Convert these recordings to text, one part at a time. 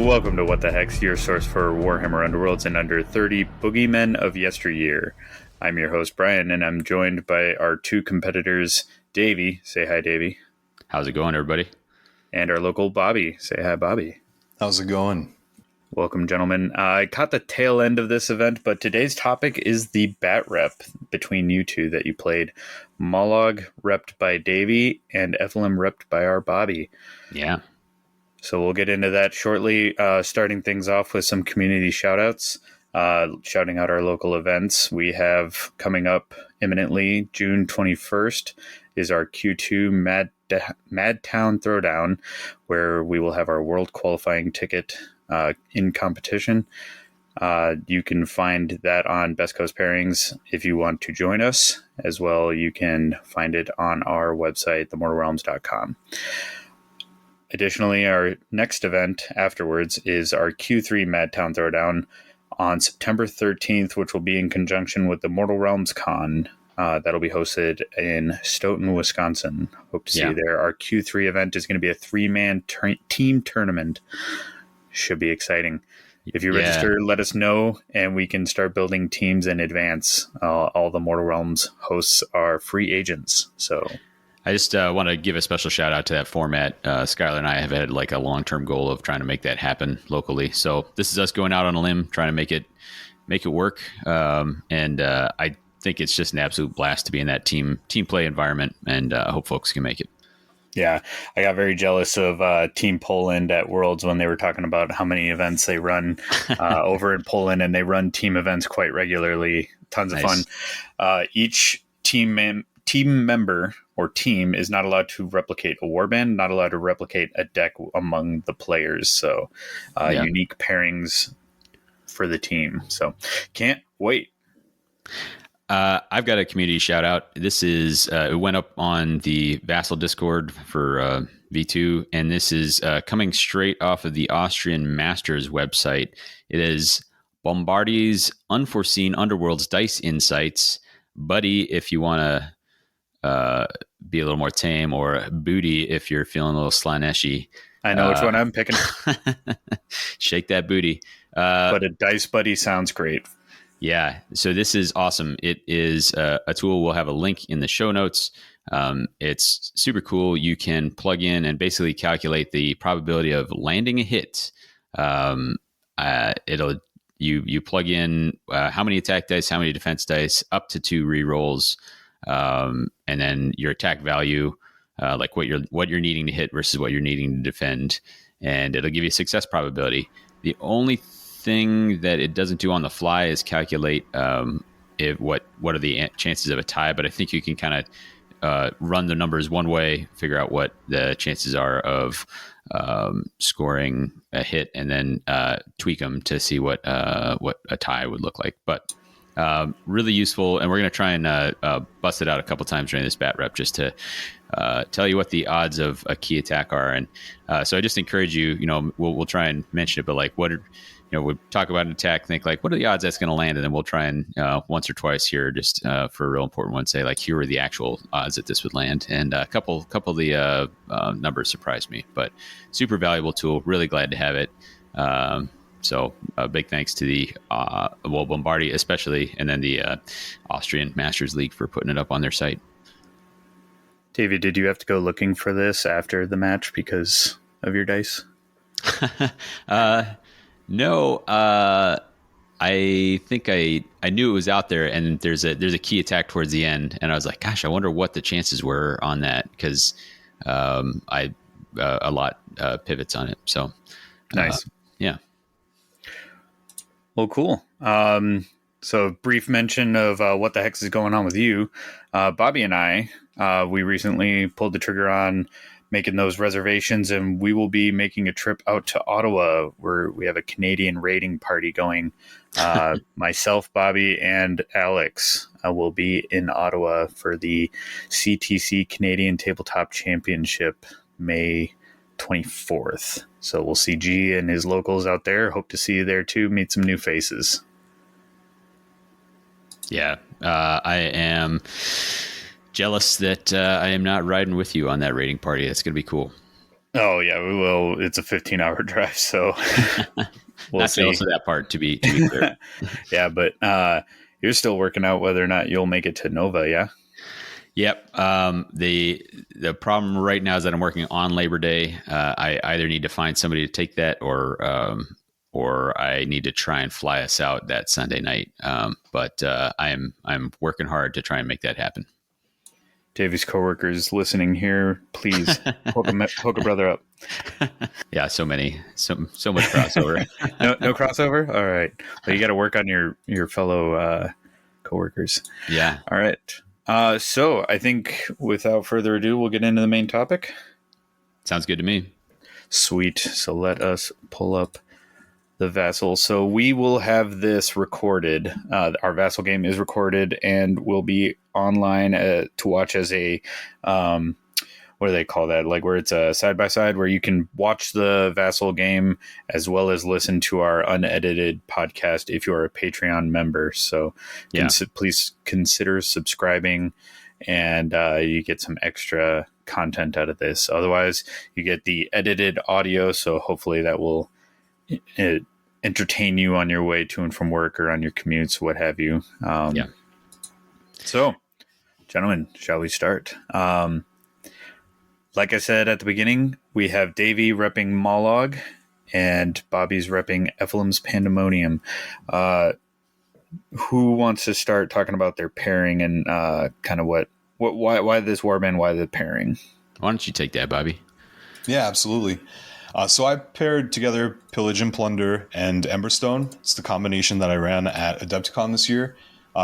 Welcome to What the Heck's, your source for Warhammer Underworlds and under 30 boogeymen of yesteryear. I'm your host, Brian, and I'm joined by our two competitors, Davy. Say hi, Davy. How's it going, everybody? And our local Bobby. Say hi, Bobby. How's it going? Welcome, gentlemen. I caught the tail end of this event, but today's topic is the batrep between you two that you played. Mollog repped by Davy and Ephilim repped by our Bobby. Yeah. So we'll get into that shortly, starting things off with some community shout-outs, shouting out our local events. We have coming up imminently, June 21st, is our Q2 Madtown Throwdown, where we will have our world qualifying ticket in competition. You can find that on Best Coast Pairings if you want to join us. As well, you can find it on our website, themortalrealms.com. Additionally, our next event afterwards is our Q3 Madtown Throwdown on September 13th, which will be in conjunction with the Mortal Realms Con. That'll be hosted in Stoughton, Wisconsin. Hope to see you there. Our Q3 event is going to be a 3-man team tournament. Should be exciting. If you register, let us know, and we can start building teams in advance. All the Mortal Realms hosts are free agents, so... I just want to give a special shout out to that format. Skylar and I have had like a long-term goal of trying to make that happen locally. So this is us going out on a limb, trying to make it work. And I think it's just an absolute blast to be in that team play environment, and I hope folks can make it. Yeah, I got very jealous of Team Poland at Worlds when they were talking about how many events they run over in Poland, and they run team events quite regularly. Tons of fun. Each team member or team is not allowed to replicate a warband, not allowed to replicate a deck among the players. So unique pairings for the team. So can't wait. I've got a community shout out. This is, it went up on the Vassal Discord for V2, and this is coming straight off of the Austrian Masters website. It is Bombardi's Unforeseen Underworld's Dice Insights. Buddy, if you want to be a little more tame, or booty if you're feeling a little Slaneshy. I know which one I'm picking. Shake that booty. But a dice buddy sounds great. Yeah. So this is awesome. It is a tool. We'll have a link in the show notes. It's super cool. You can plug in and basically calculate the probability of landing a hit. You plug in how many attack dice, how many defense dice, up to 2 rerolls. And then your attack value, like what you're needing to hit versus what you're needing to defend, and it'll give you a success probability. The only thing that it doesn't do on the fly is calculate what are the chances of a tie. But I think you can kind of run the numbers one way, figure out what the chances are of scoring a hit, and then tweak them to see what a tie would look like. But really useful, and we're going to try and bust it out a couple times during this bat rep just to tell you what the odds of a key attack are. And so I just encourage you, we'll try and mention it, but like we'll talk about an attack, think like, what are the odds that's going to land? And then we'll try and once or twice here, just for a real important one, say like, here are the actual odds that this would land. And a couple of the numbers surprised me, but super valuable tool. Really glad to have it. So a big thanks to the Bombardi especially, and then the Austrian Masters League for putting it up on their site. David, did you have to go looking for this after the match because of your dice? No. I think I knew it was out there, and there's a key attack towards the end, and I was like, gosh, I wonder what the chances were on that, because I a lot pivots on it. So nice. Yeah. Well, cool. So brief mention of what the heck is going on with you. Bobby and I, we recently pulled the trigger on making those reservations, and we will be making a trip out to Ottawa where we have a Canadian raiding party going. Myself, Bobby, and Alex will be in Ottawa for the CTC Canadian Tabletop Championship May 24th. So we'll see G and his locals out there. Hope to see you there too. Meet some new faces. Yeah, I am jealous that I am not riding with you on that raiding party. That's going to be cool. Oh yeah, we will. It's a 15-hour drive, so we'll Not see. jealous of that part, to be clear. Yeah, but you're still working out whether or not you'll make it to Nova. Yeah. Yep. The problem right now is that I'm working on Labor Day. I either need to find somebody to take that, or I need to try and fly us out that Sunday night. But I'm working hard to try and make that happen. Davy's coworkers listening here, please hook a brother up. Yeah, so much crossover. No crossover. All right. Well, you got to work on your fellow coworkers. Yeah. All right. So I think without further ado, we'll get into the main topic. Sounds good to me. Sweet. So let us pull up the Vassal. So we will have this recorded. Our Vassal game is recorded and will be online to watch as a, what do they call that? Like where it's a side-by-side where you can watch the Vassal game as well as listen to our unedited podcast if you are a Patreon member. So please consider subscribing and you get some extra content out of this. Otherwise, you get the edited audio. So hopefully that will entertain you on your way to and from work or on your commutes, what have you. So, gentlemen, shall we start? Like I said at the beginning, we have Davy repping Mollog and Bobby's repping Ephilim's Pandaemonium. Who wants to start talking about their pairing and kind of why this warband, why the pairing? Why don't you take that, Bobby? Yeah, absolutely. So I paired together Pillage and Plunder and Emberstone. It's the combination that I ran at Adepticon this year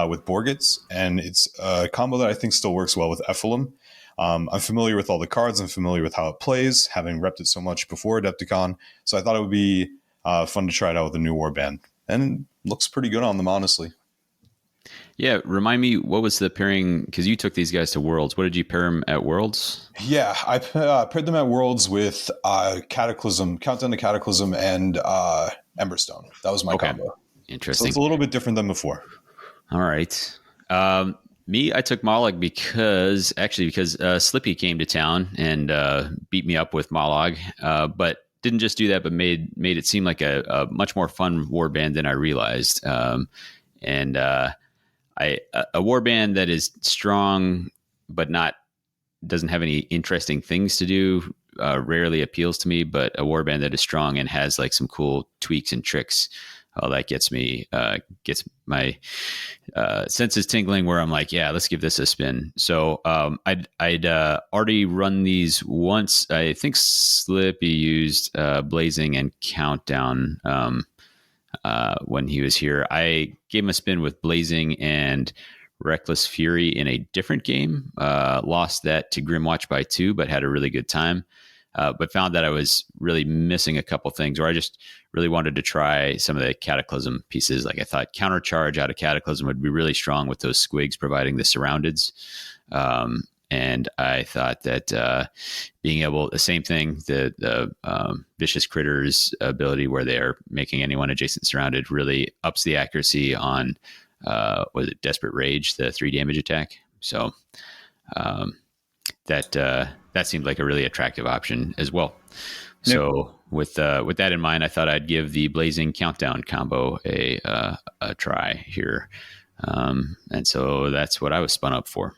with Borgits, and it's a combo that I think still works well with Ephilim. I'm familiar with all the cards. I'm familiar with how it plays, having repped it so much before Adepticon. So I thought it would be fun to try it out with a new warband. And it looks pretty good on them, honestly. Yeah, remind me, what was the pairing? Because you took these guys to Worlds. What did you pair them at Worlds? Yeah, I paired them at Worlds with Cataclysm, Countdown to Cataclysm, and Emberstone. That was my combo. Interesting. So it's a little bit different than before. All right. I took Mollog because Slippy came to town and beat me up with Mollog, but didn't just do that, but made it seem like a much more fun warband than I realized. A warband that is strong but doesn't have any interesting things to do rarely appeals to me. But a warband that is strong and has like some cool tweaks and tricks, that gets my senses tingling. Where I'm like, yeah, let's give this a spin. So I'd already run these once. I think Slippy used Blazing and Countdown. When he was here, I gave him a spin with Blazing and Reckless Fury in a different game. Lost that to Grimwatch by 2, but had a really good time. But found that I was really missing a couple things, or I just really wanted to try some of the Cataclysm pieces. Like I thought Countercharge out of Cataclysm would be really strong with those squigs providing the surroundeds. And I thought that being able, the same thing, the Vicious Critters ability where they're making anyone adjacent surrounded really ups the accuracy on, was it Desperate Rage, the 3 damage attack. So that seemed like a really attractive option as well. Yep. So with that in mind, I thought I'd give the Blazing Countdown combo a try here. And so that's what I was spun up for.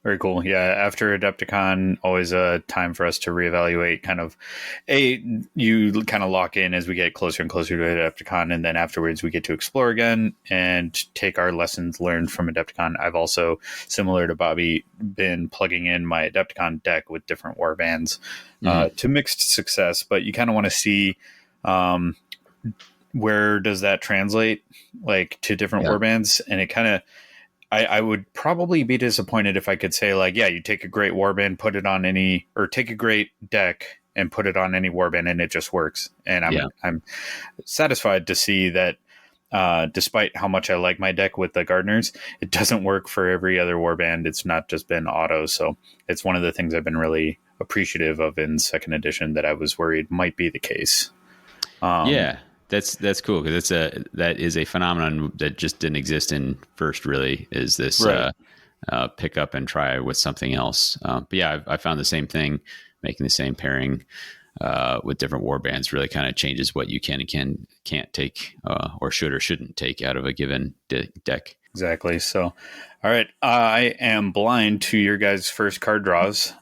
Very cool. Yeah, after Adepticon, always a time for us to reevaluate. You kind of lock in as we get closer and closer to Adepticon, and then afterwards we get to explore again and take our lessons learned from Adepticon. I've also, similar to Bobby, been plugging in my Adepticon deck with different warbands to mixed success, but you kind of want to see where does that translate like to different warbands, and it kind of, I would probably be disappointed if I could say like, yeah, you take a great warband, put it on or take a great deck and put it on any warband and it just works. And I'm satisfied to see that despite how much I like my deck with the Gardeners, it doesn't work for every other warband. It's not just been auto. So it's one of the things I've been really appreciative of in second edition that I was worried might be the case. That's cool, because that is a phenomenon that just didn't exist in first. Really, is this pick up and try with something else? But yeah, I found the same thing making the same pairing with different war bands really kind of changes what you can and can't take or should or shouldn't take out of a given deck. Exactly. So, all right. I am blind to your guys' first card draws.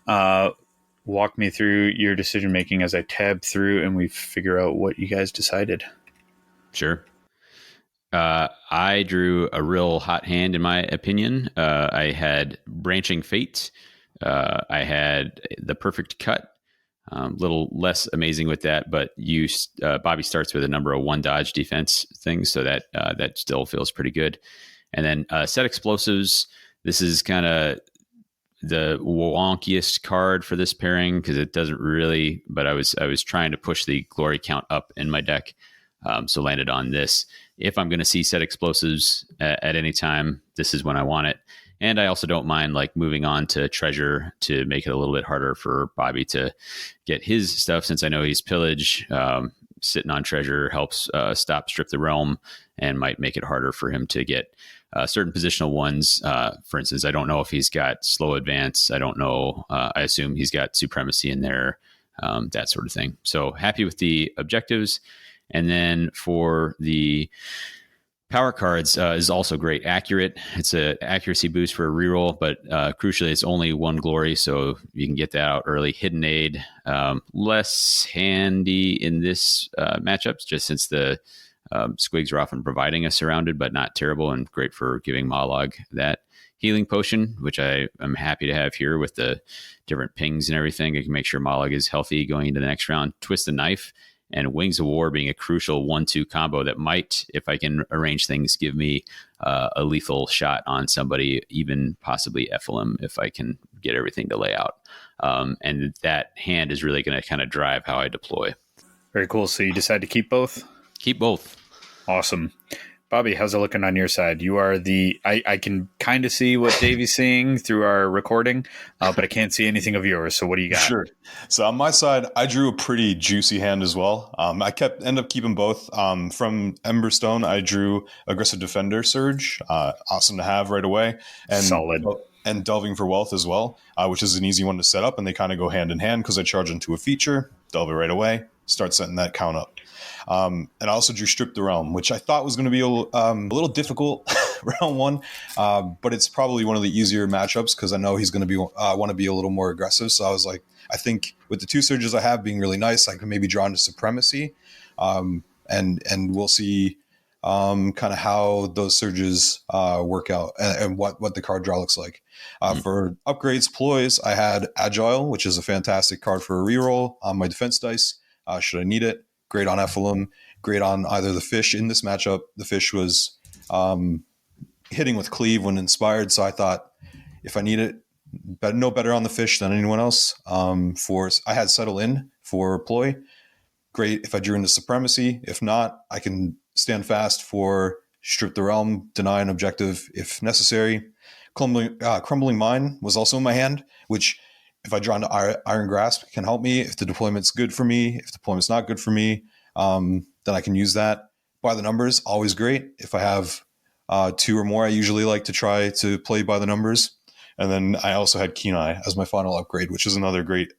Walk me through your decision making as I tab through and we figure out what you guys decided. Sure. I drew a real hot hand, in my opinion. I had Branching Fate. I had the Perfect Cut. Little less amazing with that, but Bobby starts with a number of 1 dodge defense things, so that still feels pretty good. And then Set Explosives. This is kind of the wonkiest card for this pairing because it doesn't really. But I was trying to push the glory count up in my deck, so landed on this. If I'm going to see Set Explosives at any time, this is when I want it. And I also don't mind like moving on to Treasure to make it a little bit harder for Bobby to get his stuff, since I know he's Pillage. Sitting on Treasure helps stop Strip the Realm and might make it harder for him to get certain positional ones. For instance, I don't know if he's got Slow Advance. I don't know. I assume he's got Supremacy in there, that sort of thing. So happy with the objectives. And then for the power cards is also great. Accurate. It's an accuracy boost for a reroll, but crucially, it's only 1 glory, so you can get that out early. Hidden Aid, less handy in this matchups, just since the squigs are often providing a surrounded, but not terrible, and great for giving Mollog that. Healing Potion, which I am happy to have here with the different pings and everything. I can make sure Mollog is healthy going into the next round. Twist the Knife. And Wings of War being a crucial 1-2 combo that might, if I can arrange things, give me a lethal shot on somebody, even possibly Ephilim, if I can get everything to lay out. And that hand is really going to kind of drive how I deploy. Very cool. So you decide to keep both? Keep both. Awesome. Bobby, how's it looking on your side? You are I can kind of see what Davy's seeing through our recording, but I can't see anything of yours. So what do you got? Sure. So on my side, I drew a pretty juicy hand as well. I end up keeping both. From Emberstone, I drew Aggressive Defender Surge. Awesome to have right away. And solid. And Delving for Wealth as well, which is an easy one to set up, and they kind of go hand in hand because I charge into a feature, delve it right away, start setting that count up. And I also drew Strip the Realm, which I thought was going to be a little difficult round 1, but it's probably one of the easier matchups because I know he's going to want to be a little more aggressive. So I was like, I think with the 2 surges I have being really nice, I can maybe draw into Supremacy, and we'll see kind of how those surges work out and what the card draw looks like. For upgrades, ploys, I had Agile, which is a fantastic card for a reroll on my defense dice. Should I need it? Great on Ephilim, great on either the Fish. In this matchup, the Fish was hitting with Cleave when inspired, so I thought if I need it, no better on the Fish than anyone else. I had Settle In for Ploy. Great if I drew into Supremacy. If not, I can stand fast for Strip the Realm, deny an objective if necessary. Crumbling Mine was also in my hand, which if I draw into Iron Grasp, can help me. If the deployment's good for me, if the deployment's not good for me, then I can use that. By the numbers, always great. If I have 2 or more, I usually like to try to play by the numbers. And then I also had Keen Eye as my final upgrade, which is another great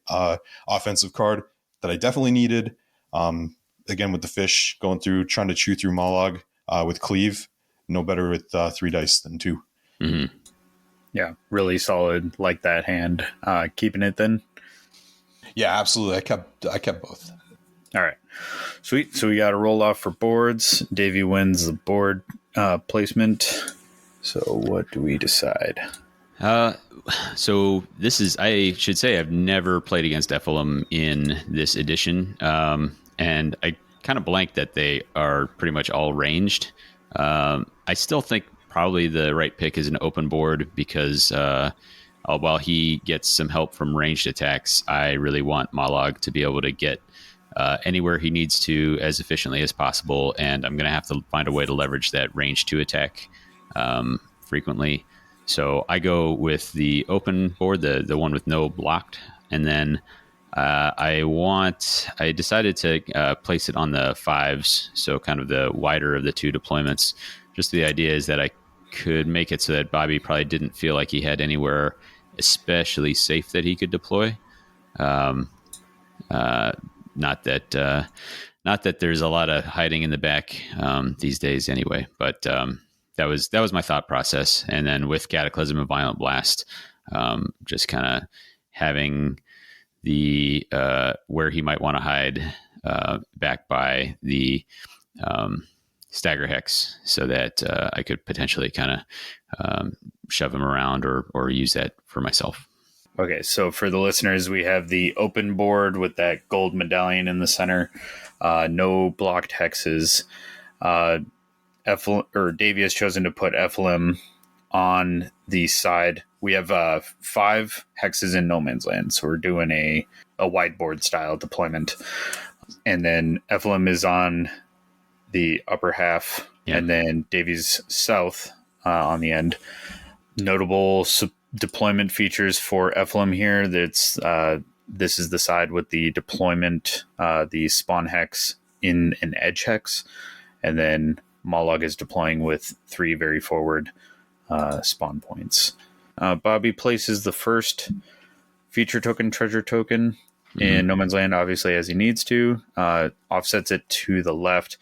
offensive card that I definitely needed. Again, with the Fish going through, trying to chew through Mollog with Cleave, no better with 3 dice than 2. Mm-hmm. Yeah, really solid. Like that hand. Keeping it then? Yeah, absolutely. I kept both. All right. Sweet. So we got a roll off for boards. Davy wins the board placement. So what do we decide? So this is, I should say, I've never played against Ephilim in this edition. And I kind of blanked that they are pretty much all ranged. I still think probably the right pick is an open board because while he gets some help from ranged attacks, I really want Mollog to be able to get anywhere he needs to as efficiently as possible, and I'm going to have to find a way to leverage that range 2 attack frequently. So I go with the open board, the one with no blocked, and then I decided to place it on the 5s, so kind of the wider of the 2 deployments. Just the idea is that I could make it so that Bobby probably didn't feel like he had anywhere especially safe that he could deploy. Not that there's a lot of hiding in the back these days, anyway. But that was my thought process. And then with Cataclysm and Violent Blast, just kind of having the where he might want to hide back by the Stagger Hex, so that I could potentially kind of shove him around or use that for myself. Okay, so for the listeners, we have the open board with that gold medallion in the center. No blocked hexes. Davy has chosen to put Ephilim on the side. We have 5 hexes in No Man's Land, so we're doing a whiteboard style deployment. And then Ephilim is on the upper half, and then Davy's south on the end. Notable deployment features for Ephilim here. That's this is the side with the deployment, the spawn hex in an edge hex, and then Mollog is deploying with 3 very forward spawn points. Bobby places the first feature token, treasure token in No Man's Land, obviously, as he needs to. Offsets it to the left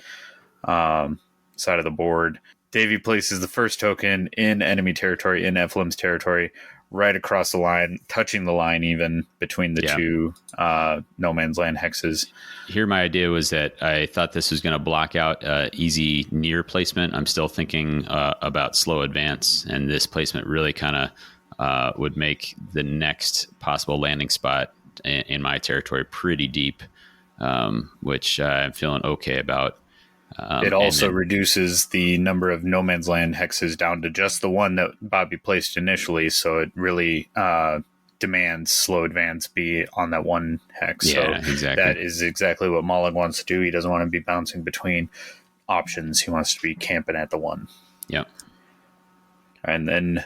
side of the board. Davy places the first token in enemy territory, in Ephilim's territory, right across the line, touching the line even between the two No Man's Land hexes. Here, my idea was that I thought this was going to block out easy near placement. I'm still thinking about slow advance, and this placement really kind of would make the next possible landing spot in my territory pretty deep, which I'm feeling okay about. It also reduces the number of No Man's Land hexes down to just the one that Bobby placed initially, so it really demands slow advance be on that one hex. Yeah, so exactly. That is exactly what Mollog wants to do. He doesn't want to be bouncing between options. He wants to be camping at the one. Yep. And then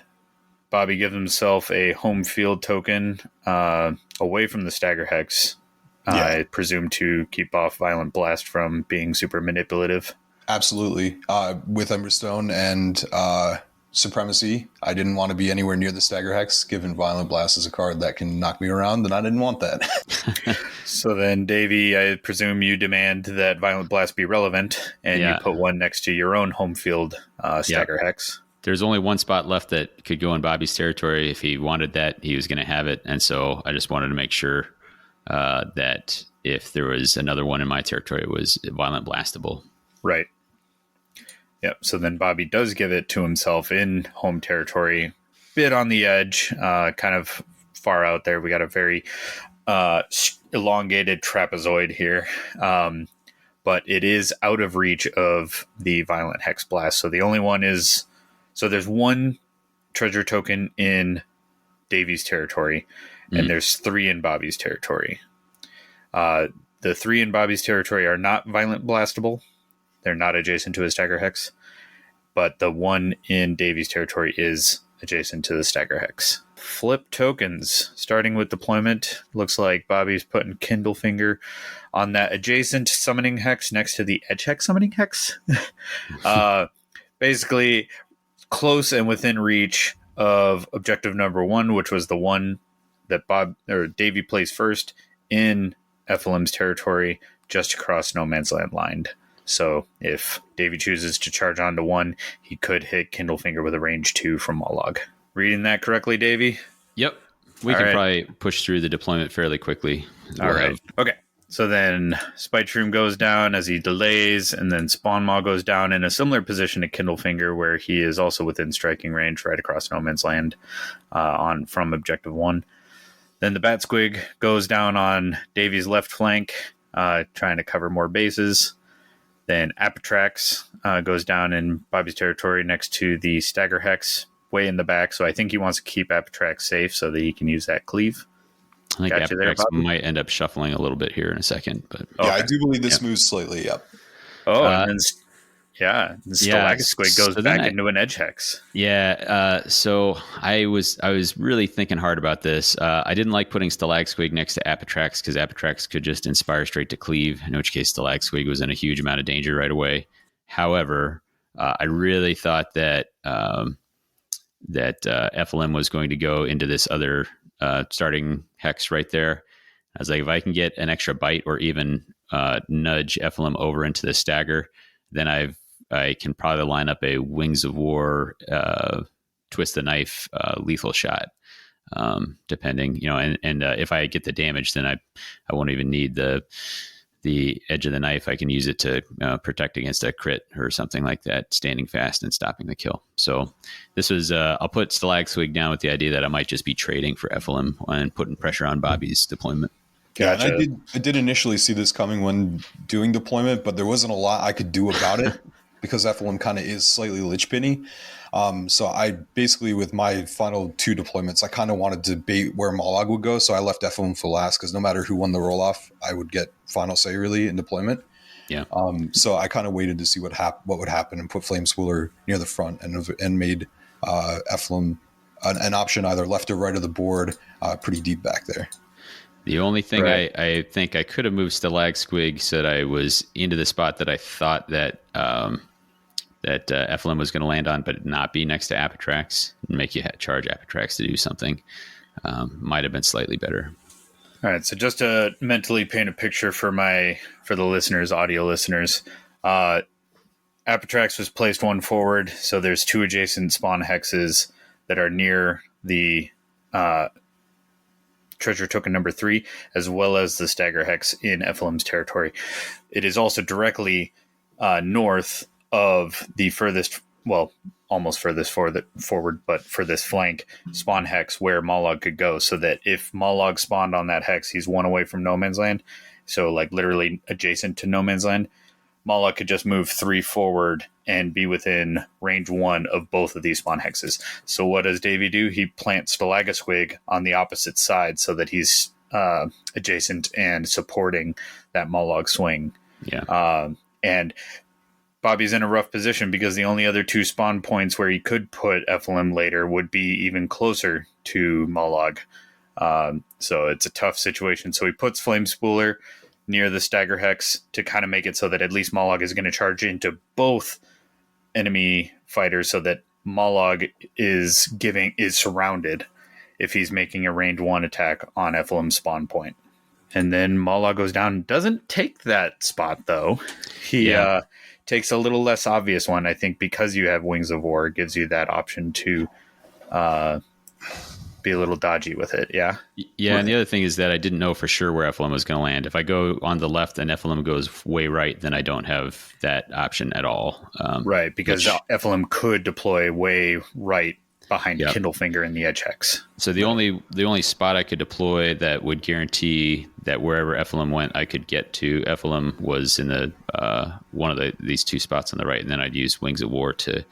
Bobby gives himself a home field token away from the Stagger Hex. I presume to keep off Violent Blast from being super manipulative. Absolutely. With Emberstone and Supremacy, I didn't want to be anywhere near the Stagger Hex, given Violent Blast is a card that can knock me around, and I didn't want that. So then, Davey, I presume you demand that Violent Blast be relevant, and you put one next to your own home field Stagger Hex. There's only one spot left that could go in Bobby's territory. If he wanted that, he was going to have it. And so I just wanted to make sure that if there was another one in my territory, it was Violent Blastable. Right. Yep. So then Bobby does give it to himself in home territory, bit on the edge, kind of far out there. We got a very elongated trapezoid here, but it is out of reach of the Violent Hex Blast. So the only one is, so there's one treasure token in Davy's territory, and there's 3 in Bobby's territory. The 3 in Bobby's territory are not Violent Blastable. They're not adjacent to a Stagger Hex, but the one in Davy's territory is adjacent to the Stagger Hex. Flip tokens, starting with deployment. Looks like Bobby's putting Kindlefinger on that adjacent summoning hex next to the edge hex summoning hex. Basically, close and within reach of objective number 1, which was the one that Davy placed first in Ephilim's territory, just across No Man's Land line. So if Davy chooses to charge onto 1, he could hit Kindlefinger with a range 2 from Mollog. Reading that correctly, Davy? Yep. We can probably push through the deployment fairly quickly. All right. Okay. So then Spite Shroom goes down as he delays, and then Spawn Maw goes down in a similar position to Kindlefinger, where he is also within striking range right across No Man's Land from objective 1. Then the Bat Squig goes down on Davy's left flank, trying to cover more bases. Then Apitrax goes down in Bobby's territory next to the Stagger Hex, way in the back. So I think he wants to keep Apitrax safe so that he can use that cleave. I think Apitrax might end up shuffling a little bit here in a second. But I do believe this moves slightly up. Oh, and then the Stalactite Squig goes back into an edge hex. Yeah, so I was really thinking hard about this. I didn't like putting Stalactite Squig next to Apitrax because Apitrax could just inspire straight to cleave, in which case Stalactite Squig was in a huge amount of danger right away. However, I really thought that Ephilim was going to go into this other starting hex right there. I was like, if I can get an extra bite or even nudge Ephilim over into the stagger, then I can probably line up a Wings of War, twist the knife, lethal shot, depending, and if I get the damage, then I won't even need the edge of the knife. I can use it to protect against a crit or something like that, standing fast and stopping the kill. So this was, I'll put Stalag Swig down with the idea that I might just be trading for Ephilim and putting pressure on Bobby's deployment. Gotcha. Yeah, and I did initially see this coming when doing deployment, but there wasn't a lot I could do about it because Ephilim kind of is slightly lich pinny. So I basically, with my final 2 deployments, I kind of wanted to bait where Mollog would go. So I left Ephilim for last because no matter who won the roll off, I would get final say really in deployment. Yeah. So I kind of waited to see what would happen and put Flamespooler near the front and made Ephilim an option either left or right of the board, pretty deep back there. The only thing I think I could have moved Stalag Squig so that I was into the spot that I thought that Ephilim was going to land on, but not be next to Apitrax and make you charge Apitrax to do something. Might have been slightly better. All right, so just to mentally paint a picture for the listeners, audio listeners, Apitrax was placed 1 forward, so there's 2 adjacent spawn hexes that are near the treasure token number 3, as well as the stagger hex in Ephilim's territory. It is also directly north of the furthest, well, almost furthest forward, but furthest flank spawn hex where Mollog could go, so that if Mollog spawned on that hex, he's 1 away from no man's land, so like literally adjacent to no man's land. Mollog could just move 3 forward and be within range 1 of both of these spawn hexes. So what does Davy do? He plants Stalagasquig on the opposite side so that he's adjacent and supporting that Mollog swing. Yeah. And Bobby's in a rough position because the only other 2 spawn points where he could put Ephilim later would be even closer to Mollog. So it's a tough situation. So he puts Flamespooler near the stagger hex to kind of make it so that at least Mollog is going to charge into both enemy fighters, so that Mollog is surrounded if he's making a range 1 attack on Ephilim's spawn point. And then Mollog goes down, doesn't take that spot though. He takes a little less obvious one, I think, because you have Wings of War. It gives you that option to be a little dodgy with it. Yeah. And the other thing is that I didn't know for sure where Ephilim was going to land. If I go on the left and Ephilim goes way right, then I don't have that option at all. Right, because Ephilim could deploy way right behind Kindlefinger in the edge hex. So the only spot I could deploy that would guarantee that wherever Ephilim went, I could get to Ephilim was in the one of these 2 spots on the right, and then I'd use Wings of War to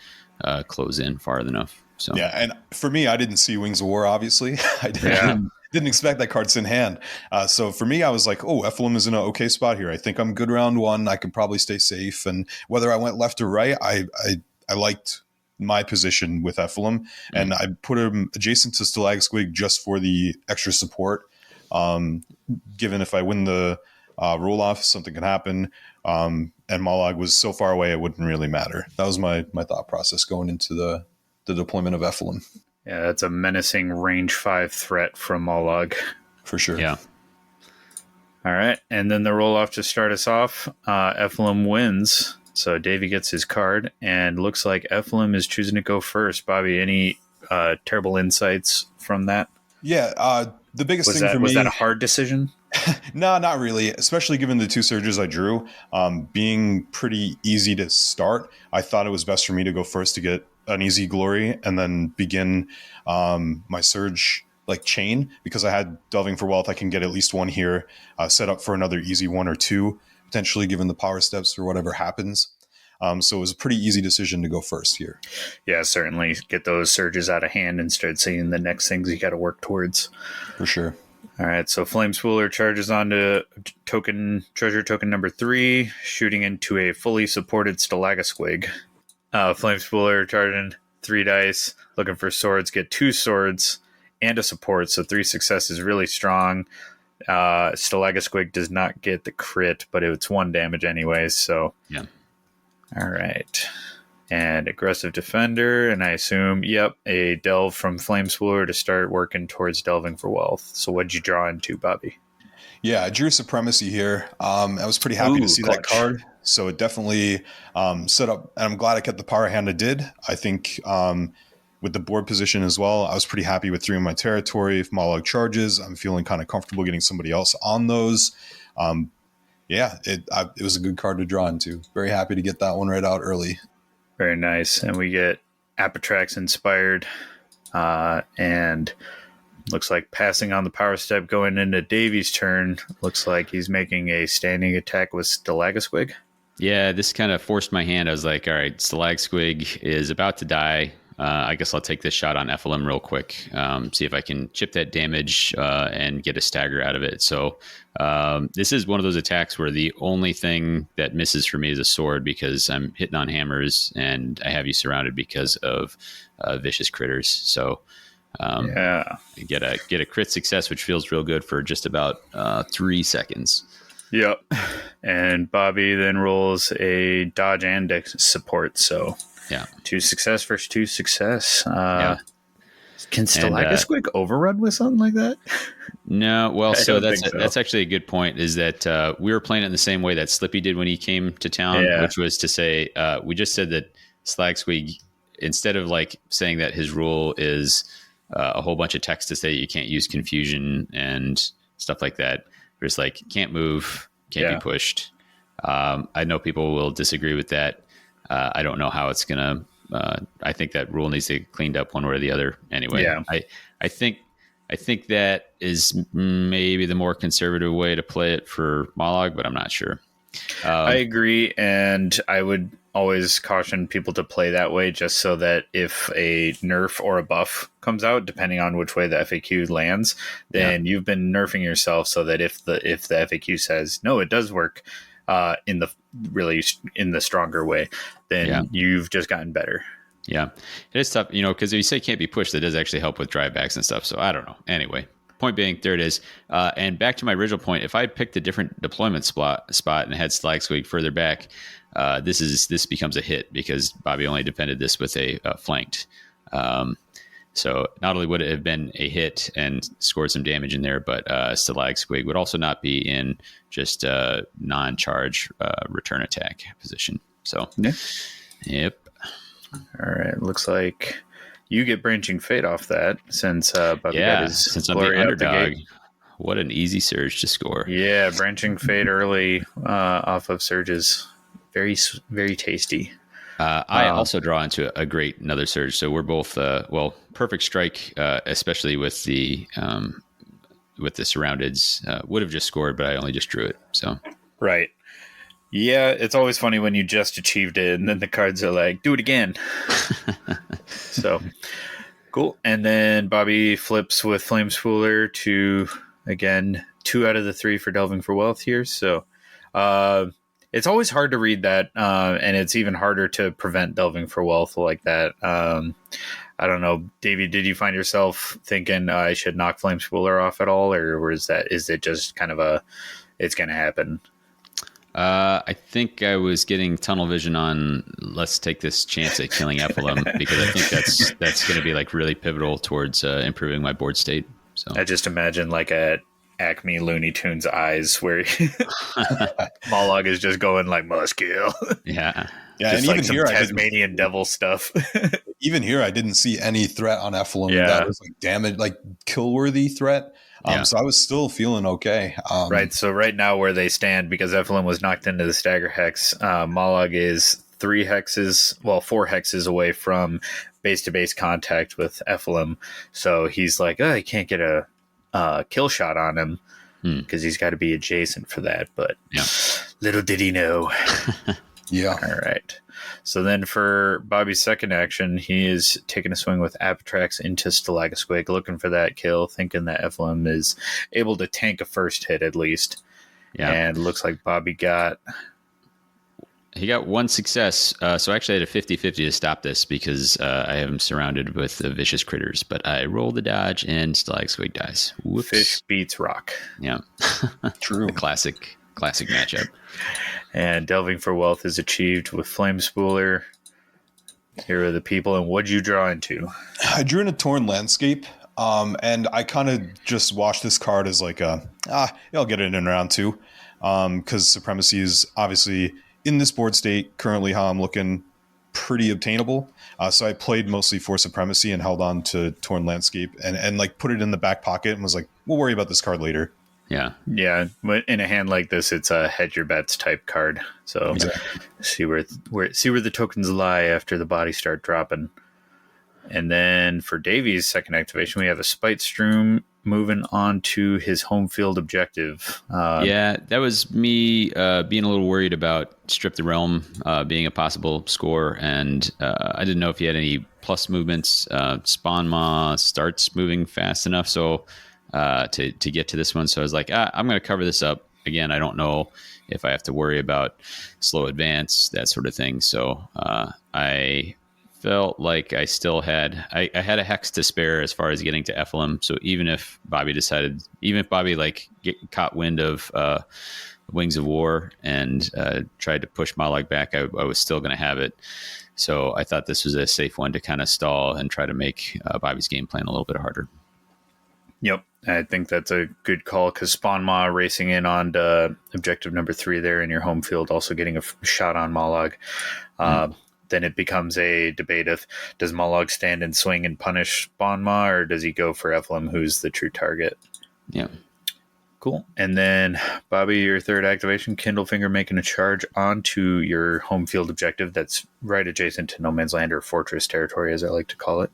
close in far enough. So yeah, and for me, I didn't see Wings of War. Obviously, I didn't expect that card's in hand. So for me, I was like, oh, Ephilim is in an okay spot here. I think I'm good round 1. I can probably stay safe. And whether I went left or right, I liked my position with Ephilim, and I put him adjacent to Stalag Squig just for the extra support. Given if I win the roll off, something can happen. And Mollog was so far away, it wouldn't really matter. That was my thought process going into the deployment of Ephilim. Yeah, that's a menacing range 5 threat from Mollog. For sure. Yeah. All right, and then the roll-off to start us off, Ephilim wins. So Davey gets his card, and looks like Ephilim is choosing to go first. Bobby, any terrible insights from that? Yeah, the biggest thing for me... Was that a hard decision? No, not really, especially given the 2 surges I drew. Being pretty easy to start, I thought it was best for me to go first to get an easy glory and then begin my surge chain, because I had Delving for Wealth. I can get at least 1 here, set up for another easy 1 or 2, potentially given the power steps or whatever happens. So it was a pretty easy decision to go first here. Yeah, certainly get those surges out of hand and start seeing the next things you got to work towards. For sure. All right, so Flamespooler charges onto treasure token number 3, shooting into a fully supported Stalagasquig. Flamespooler charging 3 dice, looking for swords, get 2 swords and a support, so 3 successes, really strong. Stalagasquig does not get the crit, but it's 1 damage anyways, so... Yeah. All right. And aggressive defender, and I assume, a delve from Flamespooler to start working towards Delving for Wealth. So what'd you draw into, Bobby? Yeah, I drew Supremacy here. I was pretty happy to see that Clutch. card. So it definitely set up, and I'm glad I kept the power hand I did. I think with the board position as well, I was pretty happy with 3 in my territory. If Mollog charges, I'm feeling kind of comfortable getting somebody else on those. It was a good card to draw into. Very happy to get that one right out early. Very nice. And we get Apitrax inspired, and looks like passing on the power step going into Davy's turn. Looks like he's making a standing attack with Stalagasquig. Yeah, this kind of forced my hand. I was like, all right, Stalagsquig is about to die. I guess I'll take this shot on Ephilim real quick, see if I can chip that damage and get a stagger out of it. So this is one of those attacks where the only thing that misses for me is a sword, because I'm hitting on hammers and I have you surrounded because of vicious critters. So get a crit success, which feels real good for just about 3 seconds. Yep. And Bobby then rolls a dodge and dex support. So yeah, 2 success versus 2 success. Can Stalagasquig overrun with something like that? No. Well, so that's actually a good point, is that we were playing it in the same way that Slippy did when he came to town, which was to say, we just said that Stalagsquig, instead of like saying that his rule is a whole bunch of text to say you can't use confusion and stuff like that, there's like, can't move, can't be pushed. I know people will disagree with that. I don't know how it's going to, I think that rule needs to get cleaned up one way or the other anyway. Yeah. I think that is maybe the more conservative way to play it for Mollog, but I'm not sure. I agree. And I would always caution people to play that way, just so that if a nerf or a buff comes out, depending on which way the FAQ lands, then you've been nerfing yourself, so that if the FAQ says, no, it does work in the stronger way, then you've just gotten better. Yeah. It is tough, because if you say can't be pushed, that does actually help with drivebacks and stuff. So I don't know. Anyway, point being, there it is. And back to my original point, if I had picked a different deployment spot and had Stalagsquig further back, this becomes a hit, because Bobby only defended this with a flanked. So not only would it have been a hit and scored some damage in there, but Stalagsquig would also not be in just non-charge return attack position. So, yep. All right. Looks like you get Branching Fate off that, since Bobby got his since I'm the underdog. What an easy surge to score. Yeah, Branching Fate early off of surges. Very, very tasty. I also draw into another surge. So we're both, perfect strike, especially with the surroundeds. Would have just scored, but I only just drew it. So right. Yeah, it's always funny when you just achieved it and then the cards are like, do it again. So cool. And then Bobby flips with Flame Spooler to, again, 2 out of the 3 for Delving for Wealth here. So it's always hard to read that, and it's even harder to prevent Delving for Wealth like that. I don't know, Davey, did you find yourself thinking I should knock Flame Spooler off at all, or is it just kind of it's going to happen? I think I was getting tunnel vision on let's take this chance at killing Ephilim, because I think that's going to be like really pivotal towards improving my board state. So I just imagine like a Acme Looney Tunes eyes where Mollog is just going like must kill. Yeah. Yeah, just and like even here, Tasmanian devil stuff. Even here, I didn't see any threat on Ephilim that was like damage, like kill worthy threat. So I was still feeling okay. Right. So right now where they stand, because Ephilim was knocked into the stagger hex, Mollog is 4 hexes away from base to base contact with Ephilim. So he's like, I can't get a kill shot on him because he's got to be adjacent for that. But little did he know. Yeah. All right. So then for Bobby's second action, he is taking a swing with Apitrax into Stalagasquig, looking for that kill, thinking that Ephilim is able to tank a first hit at least. Yeah. And looks like Bobby got 1 success. So actually I had a 50-50 to stop this, because I have him surrounded with vicious critters. But I roll the dodge and Stalagasquig dies. Whoops. Fish beats rock. Yeah. True. Classic matchup. And Delving for Wealth is achieved with Flame Spooler. Here are the people. And what'd you draw into? I drew in a Torn Landscape. And I kind of just watched this card as like I'll get it in round 2. Because Supremacy is obviously in this board state currently how I'm looking pretty obtainable. So I played mostly for Supremacy and held on to Torn Landscape and like put it in the back pocket and was like, we'll worry about this card later. Yeah. Yeah. But in a hand like this, it's a hedge your bets type card. So Exactly. see where the tokens lie after the bodies start dropping. And then for Davy's second activation, we have a Spite Stroom moving on to his home field objective. Yeah, that was me being a little worried about Strip the Realm being a possible score, and I didn't know if he had any plus movements. Spawn Maw starts moving fast enough so to get to this one. So I was like, I'm going to cover this up. Again, I don't know if I have to worry about slow advance, that sort of thing. So I felt like I still had I had a hex to spare as far as getting to Ephilim. So even if Bobby like caught wind of Wings of War and tried to push Mollog back, I was still going to have it. So I thought this was a safe one to kind of stall and try to make Bobby's game plan a little bit harder. Yep. I think that's a good call because Spawn Maw racing in on objective number 3 there in your home field, also getting a shot on Mollog. Then it becomes a debate of does Mollog stand and swing and punish Spawn Maw, or does he go for Ephilim, who's the true target? Yeah. Cool. And then, Bobby, your third activation, Kindlefinger making a charge onto your home field objective that's right adjacent to No Man's Land or Fortress territory, as I like to call it.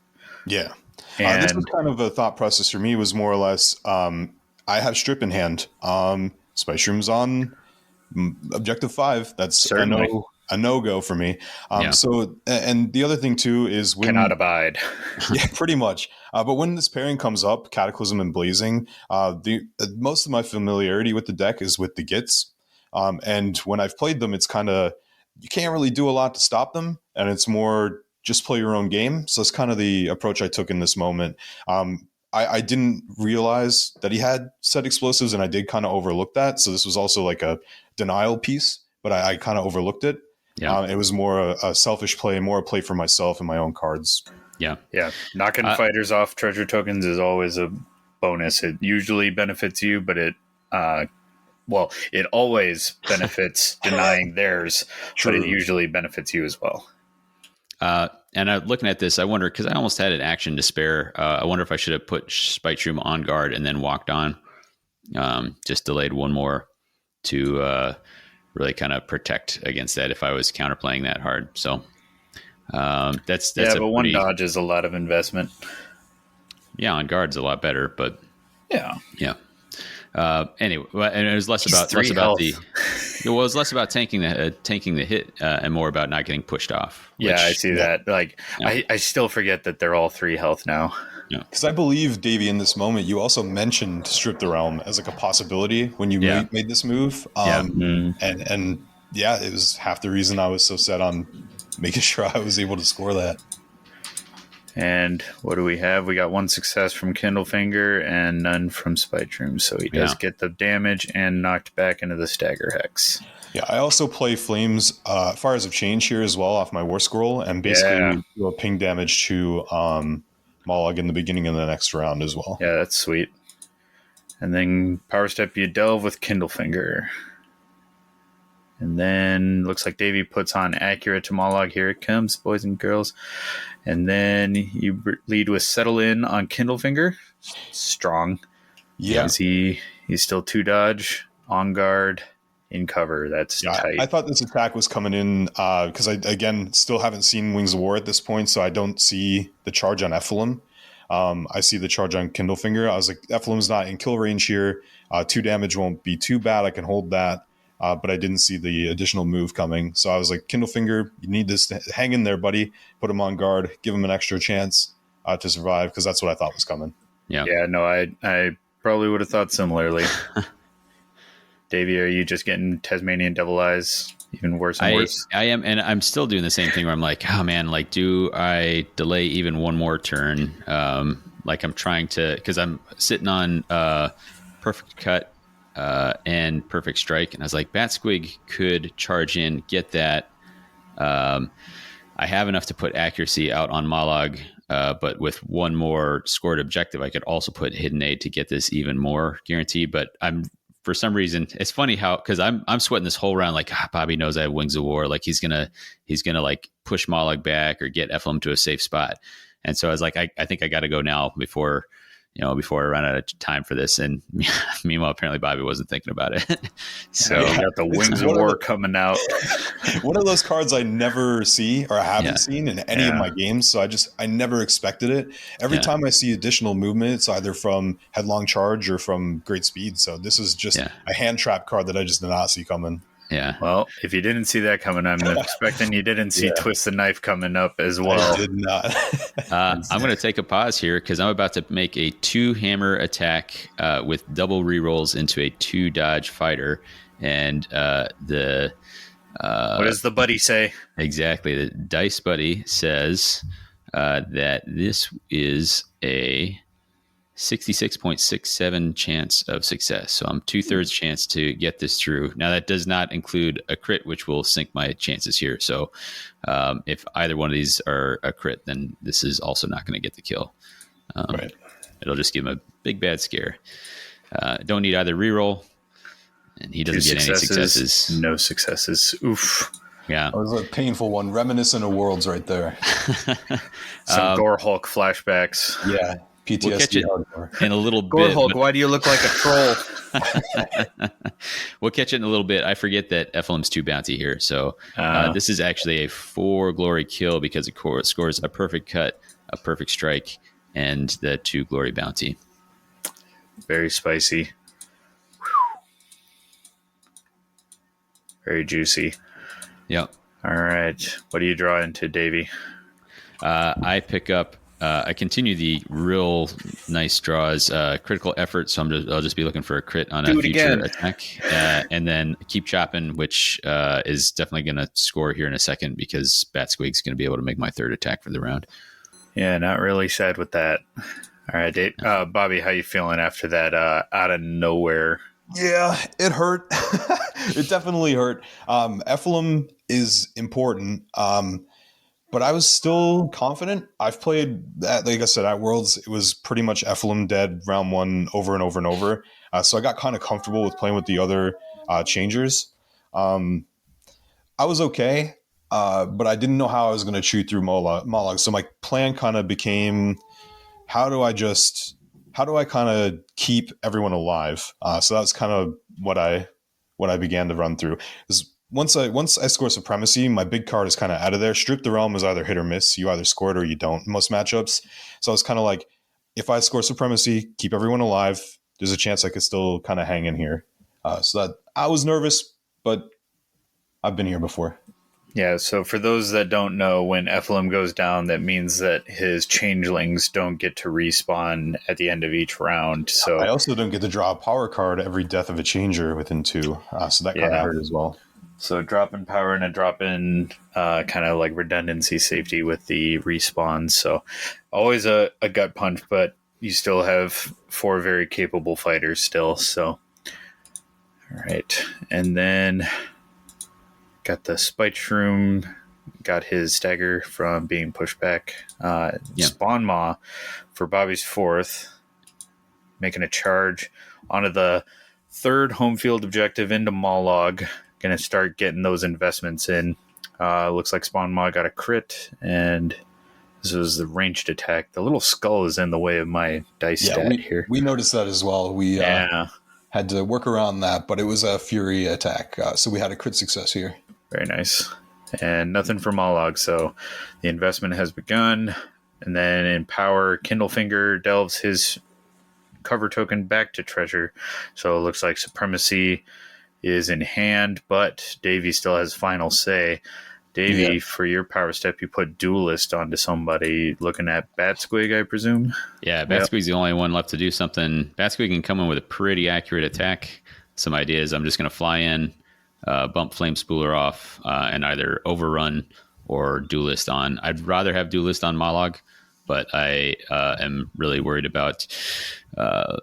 Yeah. And this was kind of a thought process for me, was more or less I have Strip in hand. Spice Room's on objective 5. That's Certainly. a no-go for me. Yeah. So, and the other thing too is when cannot abide. yeah, pretty much. But when this pairing comes up, Cataclysm and Blazing, most of my familiarity with the deck is with the Gits. And when I've played them, it's kind of, you can't really do a lot to stop them. And it's more just play your own game. So it's kind of the approach I took in this moment. I didn't realize that he had set explosives, and I did kind of overlook that. So this was also like a denial piece, but I kind of overlooked it. Yeah. It was more a selfish play, more a play for myself and my own cards. Yeah. Yeah. Knocking fighters off treasure tokens is always a bonus. It usually benefits you, but it always benefits denying theirs, True. but it usually benefits you as well. And looking at this, I wonder, because I almost had an action to spare. I wonder if I should have put Spite Room on guard and then walked on. Just delayed one more to really kind of protect against that if I was counterplaying that hard. So that's but one dodge is a lot of investment. Yeah, on guard's a lot better, but yeah. Anyway, and it was less about it was less about tanking the hit and more about not getting pushed off. I see that. Like, I still forget that they're all 3 health now. Because I believe, Davy, in this moment, you also mentioned Strip the Realm as like a possibility when you made this move. And it was half the reason I was so set on making sure I was able to score that. And what do we have? We got 1 success from Kindlefinger and none from Spite Room. So he does get the damage and knocked back into the Stagger Hex. Yeah, I also play Flames Fires of Change here as well off my War Scroll, and basically do a ping damage to Mollog in the beginning of the next round as well. Yeah, that's sweet. And then Power Step, you delve with Kindlefinger. And then looks like Davy puts on Accurate to Mollog. Here it comes, boys and girls. And then you lead with Settle In on Kindlefinger. Strong. Yeah. He's still 2 dodge, on guard, in cover. That's tight. I thought this attack was coming in because I, again, still haven't seen Wings of War at this point, so I don't see the charge on Ephilim. I see the charge on Kindlefinger. I was like, Ephilim's not in kill range here. 2 damage won't be too bad. I can hold that. But I didn't see the additional move coming. So I was like, Kindlefinger, you need this to hang in there, buddy. Put him on guard. Give him an extra chance to survive, because that's what I thought was coming. Yeah, no, I probably would have thought similarly. Davey, are you just getting Tasmanian Devil Eyes even worse and worse? I am, and I'm still doing the same thing where I'm like, oh man, like, do I delay even one more turn? Like I'm trying to, because I'm sitting on Perfect Cut and Perfect Strike, and I was like, Bat Squig could charge in, get that. I have enough to put accuracy out on Mollog but with one more scored objective, I could also put hidden aid to get this even more guarantee. But for some reason, it's funny how, because I'm sweating this whole round like, Bobby knows I have Wings of War, like he's gonna like push Mollog back or get Ephilim to a safe spot. And so I was like, I think I got to go now before I run out of time for this. And meanwhile, apparently Bobby wasn't thinking about it. So you got the Wings of War coming out. One of those cards I never see or I haven't seen in any of my games. So I never expected it. Every time I see additional movement, it's either from Headlong Charge or from Great Speed. So this is just a hand trap card that I just did not see coming. Yeah. Well, if you didn't see that coming, I'm expecting you didn't see Twist the Knife coming up as well. I did not. I'm going to take a pause here because I'm about to make a 2-hammer attack with double rerolls into a 2-dodge fighter. And what does the buddy say? Exactly. The Dice Buddy says that this is a 66.67 chance of success. So I'm 2/3 chance to get this through. Now that does not include a crit, which will sink my chances here. So if either one of these are a crit, then this is also not going to get the kill. Right. It'll just give him a big bad scare. Don't need either reroll, and he doesn't get any successes. No successes. Oof. Yeah. That was a painful one. Reminiscent of Worlds right there. Some Gore Hulk flashbacks. Yeah. PTSD. We'll catch it in a little Gore bit. Hulk, why do you look like a troll? We'll catch it in a little bit. I forget that Ephilim's 2 bounty here. So this is actually a 4 glory kill because it scores a perfect cut, a perfect strike, and the 2 glory bounty. Very spicy. Very juicy. Yep. All right. What do you draw into, Davy? I pick up. I continue the real nice draws, critical effort. So I'll just be looking for a crit on a future attack, and then keep chopping, which is definitely going to score here in a second because Batsquig's going to be able to make my 3rd attack for the round. Yeah, not really sad with that. All right, Dave, Bobby, how you feeling after that out of nowhere? Yeah, it hurt. It definitely hurt. Ephilim is important. But I was still confident. I've played that, like I said, at Worlds, it was pretty much Ephilim dead round 1 over and over and over. So I got kind of comfortable with playing with the other changers. I was okay, but I didn't know how I was going to chew through Mollog. So my plan kind of became, how do I kind of keep everyone alive? So that's kind of what I began to run through. Once I score Supremacy, my big card is kind of out of there. Strip the Realm is either hit or miss. You either score it or you don't in most matchups. So I was kind of like, if I score Supremacy, keep everyone alive, there's a chance I could still kind of hang in here. So that I was nervous, but I've been here before. Yeah, so for those that don't know, when Ephilim goes down, that means that his changelings don't get to respawn at the end of each round. So I also don't get to draw a power card every death of a changer within 2. So that kind of hurt as well. So drop in power and a drop in kind of like redundancy safety with the respawns. So always a gut punch, but you still have 4 very capable fighters still. So, all right. And then got the Spite Shroom, got his stagger from being pushed back. Spawn Maw for Bobby's 4th, making a charge onto the 3rd home field objective into Mollog. Going to start getting those investments in. Looks like Spawn Maw got a crit, and this was the ranged attack. The little skull is in the way of my dice stat here. We noticed that as well. We had to work around that, but it was a Fury attack, so we had a crit success here. Very nice. And nothing for Mollog, so the investment has begun. And then in power, Kindlefinger delves his cover token back to treasure. So it looks like Supremacy is in hand, but Davy still has final say. Davy, for your power step, you put Duelist onto somebody, looking at Batsquig, I presume? Yeah, Batsquig's the only one left to do something. Batsquig can come in with a pretty accurate attack. Some ideas, I'm just going to fly in, bump Flame Spooler off, and either overrun or Duelist on. I'd rather have Duelist on Mollog, but I am really worried about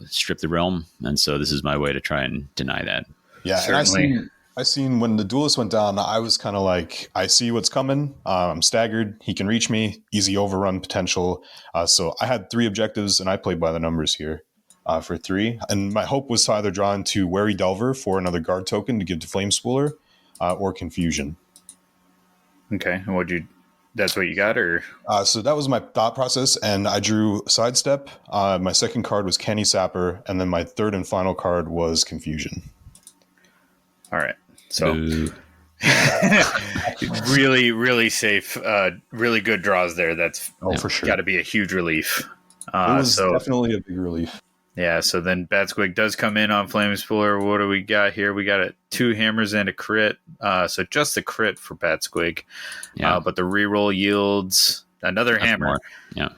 Strip the Realm, and so this is my way to try and deny that. Yeah, certainly. and I seen when the duelist went down, I was kind of like, I see what's coming. I'm staggered. He can reach me. Easy overrun potential. So I had 3 objectives, and I played by the numbers here for 3. And my hope was to either draw into Wary Delver for another guard token to give to Flame Spooler, or Confusion. Okay, and that's what you got, or? So that was my thought process, and I drew Sidestep. My second card was Canny Sapper, and then my third and final card was Confusion. All right. So Boo. really, really safe, really good draws there. That's For sure. got to be a huge relief. It was definitely a big relief. Yeah, so then Batsquig does come in on Flame Spooler. What do we got here? We got 2 hammers and a crit. So just a crit for Batsquig. Yeah. But the reroll yields another hammer. More. Yeah.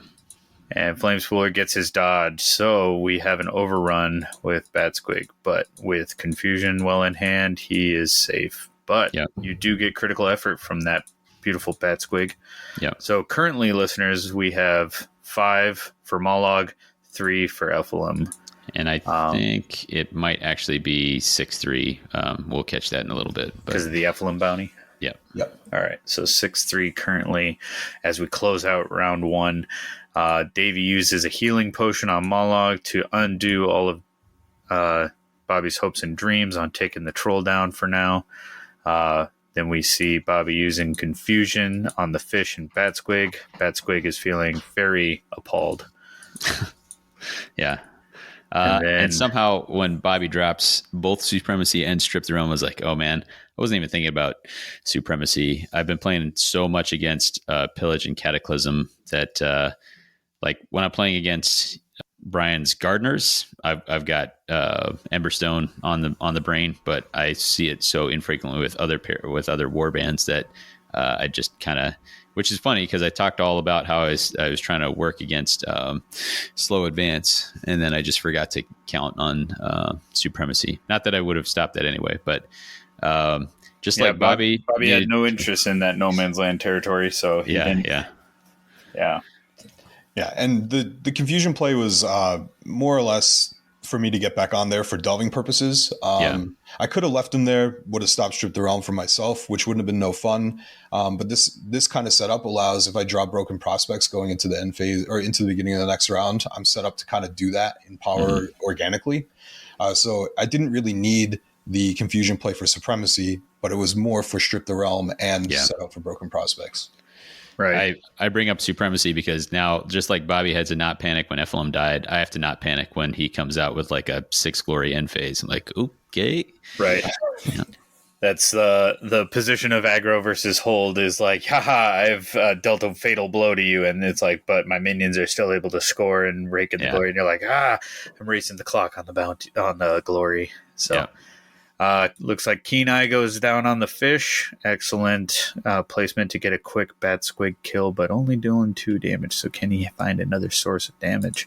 And Flame Spooler gets his dodge. So we have an overrun with Batsquig. But with Confusion well in hand, he is safe. But you do get critical effort from that beautiful Batsquig. Yeah. So currently, listeners, we have 5 for Mollog, 3 for Ephilim. And I think it might actually be 6-3. We'll catch that in a little bit. Because of the Ephilim bounty? Yep. All right. So 6-3 currently as we close out round 1. Davy uses a healing potion on Mollog to undo all of Bobby's hopes and dreams on taking the troll down for now. Then we see Bobby using Confusion on the fish and Batsquig. Batsquig is feeling very appalled. Yeah. And somehow when Bobby drops both Supremacy and Strip the Realm, I was like, oh man, I wasn't even thinking about Supremacy. I've been playing so much against Pillage and Cataclysm that like when I'm playing against Brian's Gardeners, I've got Emberstone on the brain, but I see it so infrequently with other war bands that I just kind of, which is funny because I talked all about how I was trying to work against slow advance, and then I just forgot to count on Supremacy. Not that I would have stopped that anyway, but just like Bobby had no interest in that no man's land territory, so yeah. And the Confusion play was more or less for me to get back on there for delving purposes. I could have left him there, would have stopped Strip the Realm for myself, which wouldn't have been no fun. But this kind of setup allows, if I draw Broken Prospects going into the end phase or into the beginning of the next round, I'm set up to kind of do that in power organically. So I didn't really need the Confusion play for Supremacy, but it was more for Strip the Realm and set up for Broken Prospects. Right. I bring up Supremacy because now, just like Bobby had to not panic when Ephilim died, I have to not panic when he comes out with like a 6 glory end phase. I'm like, okay. Right. Yeah. That's the position of aggro versus hold is like, haha, I've dealt a fatal blow to you. And it's like, but my minions are still able to score and rake in the glory. And you're like, I'm racing the clock on the bounty, on the glory. So looks like Keen Eye goes down on the fish. Excellent placement to get a quick Batsquig kill, but only doing 2 damage. So can he find another source of damage?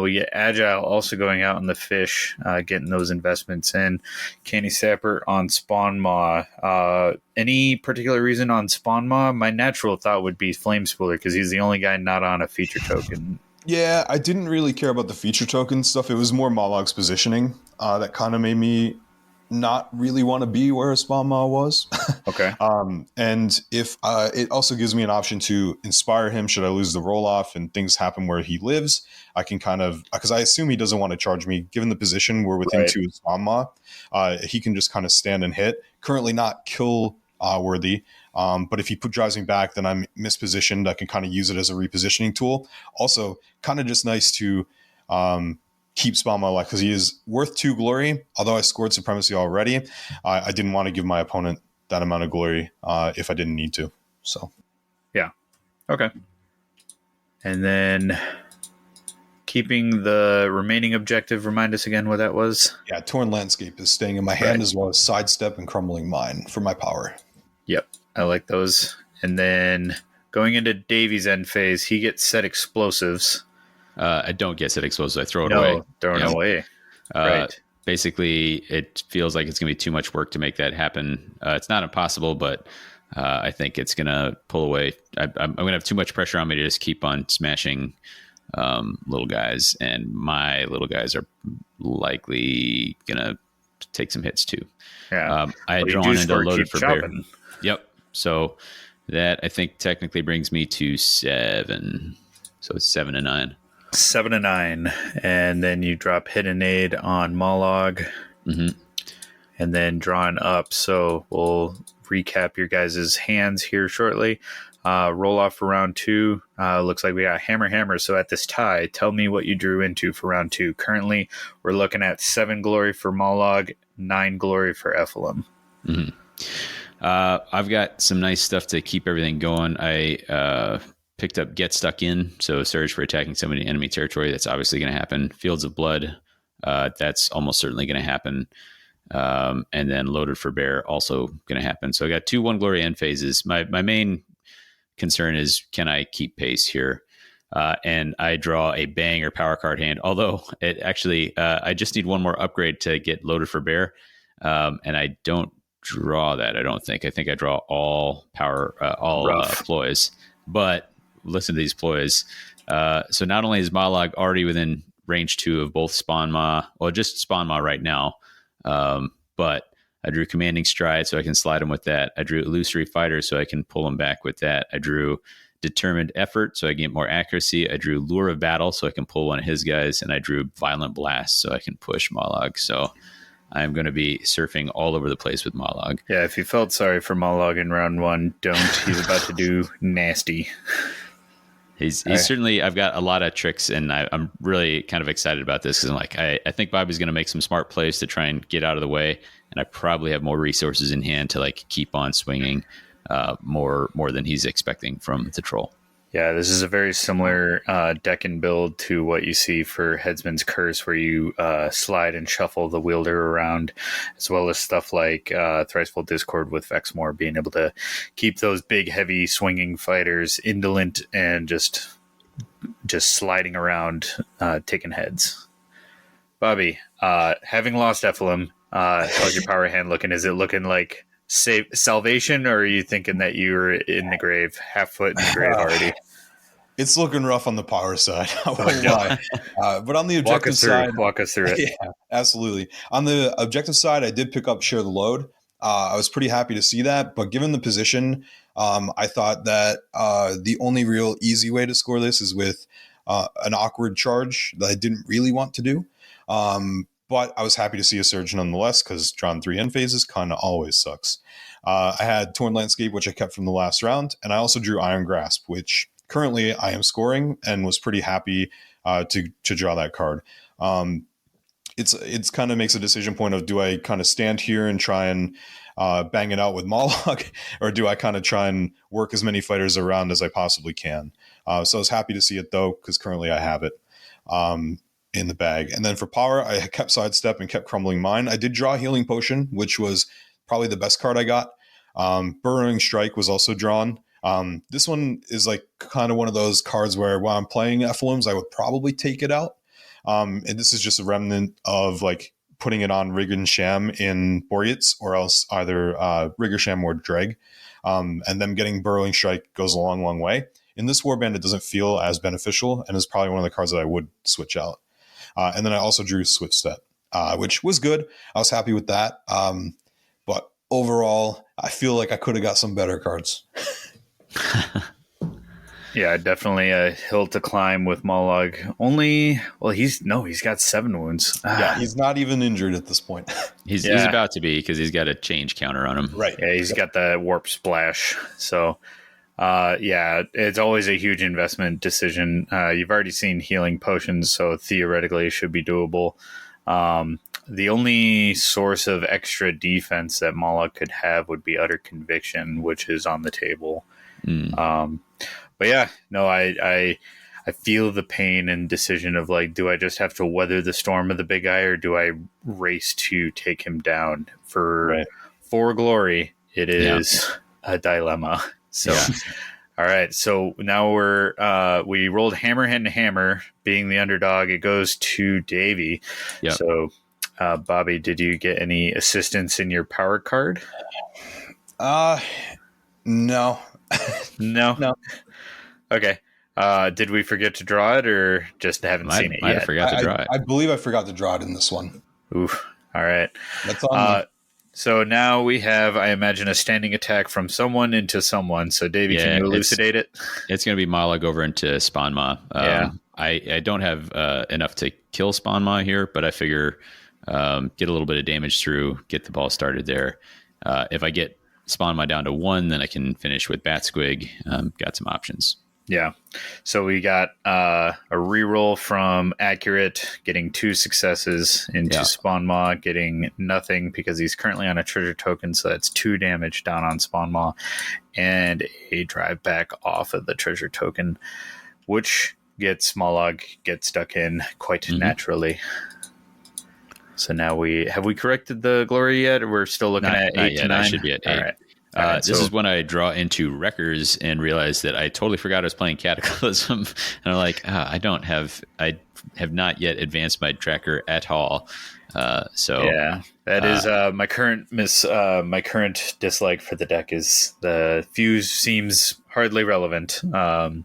We get Agile also going out on the fish, getting those investments in. Canny Sapper on Spawn Maw. Any particular reason on Spawn Maw? My natural thought would be Flame Spooler because he's the only guy not on a feature token. Yeah, I didn't really care about the feature token stuff. It was more Mollog's positioning that kind of made me not really want to be where Spawn Maw was. Okay. And if it also gives me an option to inspire him should I lose the roll off and things happen where he lives, I can kind of, because I assume he doesn't want to charge me given the position we're within 2 of Spawn Maw. He can just kind of stand and hit. Currently not kill worthy. But if he drives me back, then I'm mispositioned. I can kind of use it as a repositioning tool. Also, kind of just nice to keep Spawn Maw alive because he is worth 2 glory. Although I scored Supremacy already, I didn't want to give my opponent that amount of glory if I didn't need to. So, yeah. Okay. And then keeping the remaining objective, remind us again what that was. Yeah, Torn Landscape is staying in my hand as well as Sidestep and Crumbling Mine for my power. Yep, I like those. And then going into Davy's end phase, he gets set explosives. I don't get set explosives. I throw it away. Throw it away. Right. Basically, it feels like it's going to be too much work to make that happen. It's not impossible, but I think it's going to pull away. I'm going to have too much pressure on me to just keep on smashing little guys, and my little guys are likely going to take some hits too. Yeah. I had Well, you drawn do into score loaded keep for bear. chopping. Yep. So that I think technically brings me to 7. So it's 7 and 9. 7 and 9, and then you drop hidden aid on Mollog, and then drawing up. So we'll recap your guys' hands here shortly. Roll off for round 2. Looks like we got hammer. So at this tie, tell me what you drew into for round 2. Currently, we're looking at 7 glory for Mollog, 9 glory for Ephilim. I've got some nice stuff to keep everything going. I picked up Get Stuck In, so surge for attacking somebody in enemy territory. That's obviously going to happen. Fields of Blood, that's almost certainly going to happen. And then Loaded for Bear, also going to happen. So I got 2 1 glory end phases. My main concern is, can I keep pace here? And I draw a banger power card hand, although it actually, I just need 1 more upgrade to get Loaded for Bear. And I don't draw that, I don't think. I think I draw all power, ploys. But listen to these ploys. So not only is Mollog already within range 2 of both Spawn Ma, well, just Spawn Ma right now, but I drew Commanding Stride, so I can slide him with that. I drew Illusory Fighter, so I can pull him back with that. I drew Determined Effort, so I can get more accuracy. I drew Lure of Battle, so I can pull one of his guys. And I drew Violent Blast, so I can push Mollog. So I'm going to be surfing all over the place with Mollog. Yeah, if you felt sorry for Mollog in round 1, don't. He's about to do nasty. He's certainly, I've got a lot of tricks, and I'm really kind of excited about this because I'm like, I think Bobby's going to make some smart plays to try and get out of the way, and I probably have more resources in hand to like keep on swinging more than he's expecting from the troll. Yeah, this is a very similar deck and build to what you see for Headsman's Curse, where you slide and shuffle the wielder around, as well as stuff like Thricefold Discord with Vexmore, being able to keep those big, heavy, swinging fighters indolent and just sliding around, taking heads. Bobby, having lost Ephilim, how's your power hand looking? Is it looking like salvation, or are you thinking that you're in the grave, half foot in the grave already? It's looking rough on the power side. I won't lie. But on the objective side, walk us through it. Yeah, absolutely. On the objective side, I did pick up Share the Load. I was pretty happy to see that, but given the position, I thought that the only real easy way to score this is with an awkward charge that I didn't really want to do. But I was happy to see a surge nonetheless, because drawn 3 end phases kind of always sucks. I had Torn Landscape, which I kept from the last round, and I also drew Iron Grasp, which currently I am scoring, and was pretty happy to draw that card. It's kind of makes a decision point of, do I kind of stand here and try and bang it out with Mollog, or do I kind of try and work as many fighters around as I possibly can? So I was happy to see it, though, because currently I have it in the bag. And then for power, I kept Sidestep and kept Crumbling Mine. I did draw Healing Potion, which was probably the best card I got. Burrowing Strike was also drawn. This one is like kind of one of those cards where, while I'm playing Ephilims, I would probably take it out. And this is just a remnant of like putting it on Rig and Sham in Boreads, or else either Rig or Sham or Dreg. And them getting Burrowing Strike goes a long, long way. In this warband, it doesn't feel as beneficial, and is probably one of the cards that I would switch out. And then I also drew Swift Step, which was good. I was happy with that. But overall, I feel like I could have got some better cards. Yeah, definitely a hill to climb with Mollog. He's got 7 wounds. Yeah, he's not even injured at this point. He's about to be, because he's got a change counter on him. Right. Yeah, he's got the Warp Splash. So, it's always a huge investment decision. You've already seen Healing Potions, so theoretically it should be doable. The only source of extra defense that Mollog could have would be Utter Conviction, which is on the table. But yeah, no, I feel the pain and decision of like, do I just have to weather the storm of the big guy, or do I race to take him down? For glory, it is a dilemma. So, all right. So now we rolled hammer hand to hammer, being the underdog. It goes to Davy. Yep. So, Bobby, did you get any assistance in your power card? No. No. Okay. Did we forget to draw it, or just haven't seen it yet? I forgot to draw it. I believe I forgot to draw it in this one. Oof. All right. That's on me. So now we have, I imagine, a standing attack from someone into someone. So, Davey, can you elucidate it? It's going to be Mollog over into Spawnmaw. Yeah. I don't have enough to kill Spawnmaw here, but I figure get a little bit of damage through, get the ball started there. If I get Spawnmaw down to 1, then I can finish with Bat Squig. Got some options. Yeah. So we got a reroll from Accurate, getting 2 successes into Spawnmaw, getting nothing because he's currently on a treasure token. So that's 2 damage down on Spawnmaw, and a drive back off of the treasure token, which gets Mollog get stuck in quite naturally. So now have we corrected the glory yet? Or we're still looking at 8 to 9? I should be at 8. All right. This is when I draw into Wreckers and realize that I totally forgot I was playing Cataclysm. And I'm like, I have not yet advanced my tracker at all. That is my current dislike for the deck is the fuse seems hardly relevant. Do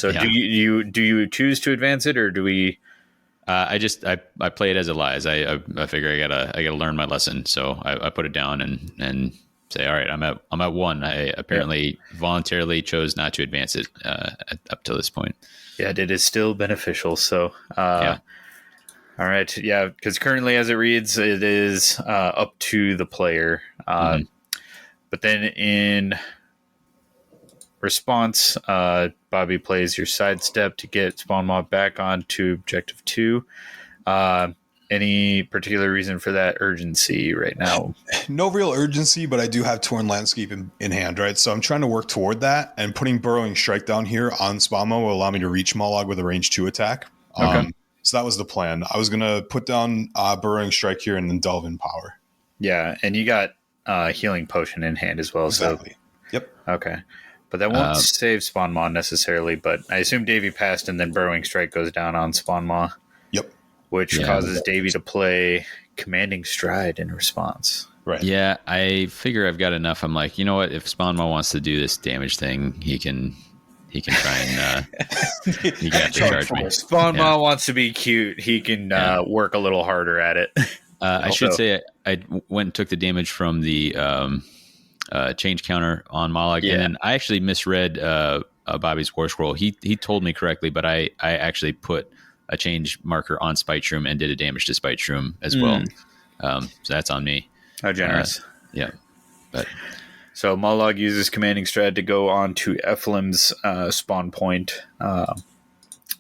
you choose to advance it, or do we? I play it as it lies. I figure I gotta learn my lesson, so I put it down and say, all right, I'm at 1. I apparently voluntarily chose not to advance it up to this point. Yeah, it is still beneficial. So, all right, yeah, because currently, as it reads, it is up to the player. But then in response, Bobby plays your sidestep to get Spawnmaw back onto objective 2. Any particular reason for that urgency right now? No real urgency, but I do have Torn Landscape in hand, right? So I'm trying to work toward that, and putting Burrowing Strike down here on Spawnmaw will allow me to reach Mollog with a range 2 attack. Okay. So that was the plan. I was going to put down Burrowing Strike here and then delve in power. Yeah, and you got Healing Potion in hand as well. Exactly. So. Yep. Okay. But that won't save Spawnmaw necessarily, but I assume Davy passed and then Burrowing Strike goes down on Spawnmaw. Yep. Which causes Davy to play Commanding Stride in response. Right. Yeah, I figure I've got enough. I'm like, you know what? If Spawnmaw wants to do this damage thing, he can try and he can have to charge me. Spawnmaw wants to be cute. He can work a little harder at it. I should say I went and took the damage from the change counter on Mollog, and then I actually misread Bobby's War Scroll. He told me correctly, but I actually put a change marker on Spite Shroom and did a damage to Spite Shroom as well. So that's on me. How generous. So Mollog uses Commanding Stride to go on to Ephilim's spawn point,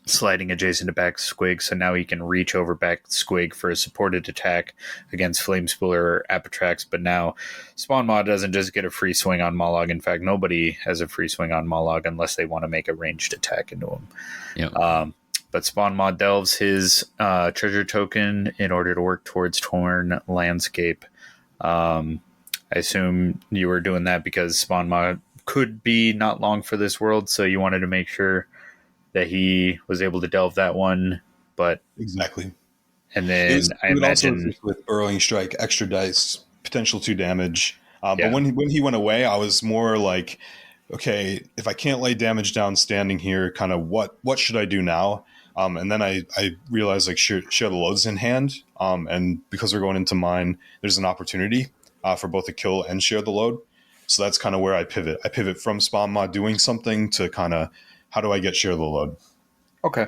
sliding adjacent to Back Squig, so now he can reach over Back Squig for a supported attack against Flamespooler or Apitrax, but now Spawnmaw doesn't just get a free swing on Mollog. In fact, nobody has a free swing on Mollog unless they want to make a ranged attack into him. Yep. But Spawnmaw delves his treasure token in order to work towards Torn Landscape. I assume you were doing that because Spawnmaw could be not long for this world, so you wanted to make sure that he was able to delve that one. But exactly. And then I imagine with Burrowing Strike, extra dice, potential 2 damage. But when he went away, I was more like, okay, if I can't lay damage down standing here, kind of what should I do now? And then I realized like share the loads in hand. And because we're going into mine, there's an opportunity for both a kill and share the load. So that's kind of where I pivot. I pivot from Spawnmaw doing something to kind of how do I get share the load? Okay.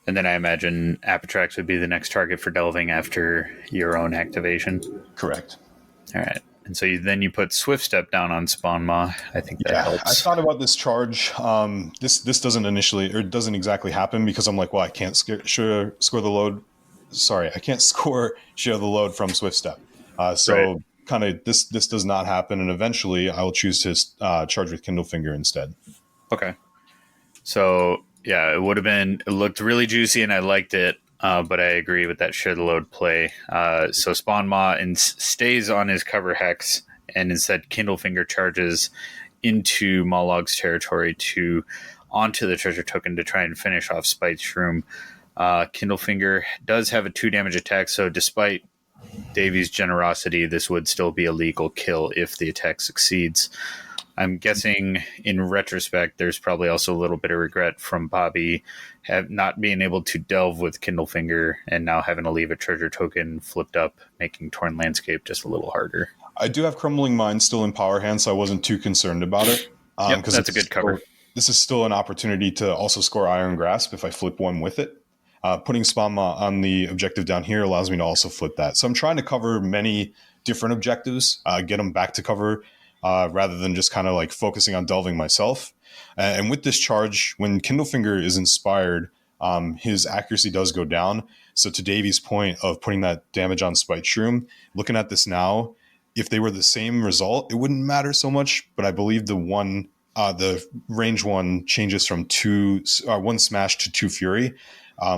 And then I imagine Apitrax would be the next target for delving after your own activation. Correct. All right. And so then you put Swift Step down on Spawnmaw. I think that helps. I thought about this charge. This doesn't exactly happen because I'm like, well, I can't score the load. Sorry, I can't score share the load from Swift Step. Kind of this does not happen, and eventually I will choose to charge with Kindle Finger instead. Okay. So yeah, it looked really juicy, and I liked it. But I agree with that share the load play. So Spawnmaw stays on his cover hex, and instead Kindlefinger charges into Mollog's territory onto the treasure token to try and finish off Spite Shroom. Kindlefinger does have a 2 damage attack, so despite Davy's generosity, this would still be a legal kill if the attack succeeds. I'm guessing in retrospect, there's probably also a little bit of regret from Bobby not being able to delve with Kindlefinger and now having to leave a treasure token flipped up, making Torn Landscape just a little harder. I do have Crumbling Mind still in Power Hand, so I wasn't too concerned about it. Yep, that's a good cover. This is still an opportunity to also score Iron Grasp if I flip one with it. Putting Spanma on the objective down here allows me to also flip that. So I'm trying to cover many different objectives, get them back to cover rather than just kind of like focusing on delving myself. And with this charge, when Kindlefinger is inspired, his accuracy does go down. So to Davy's point of putting that damage on Spite Shroom, looking at this now, if they were the same result, it wouldn't matter so much. But I believe the range one changes from one smash to 2 fury.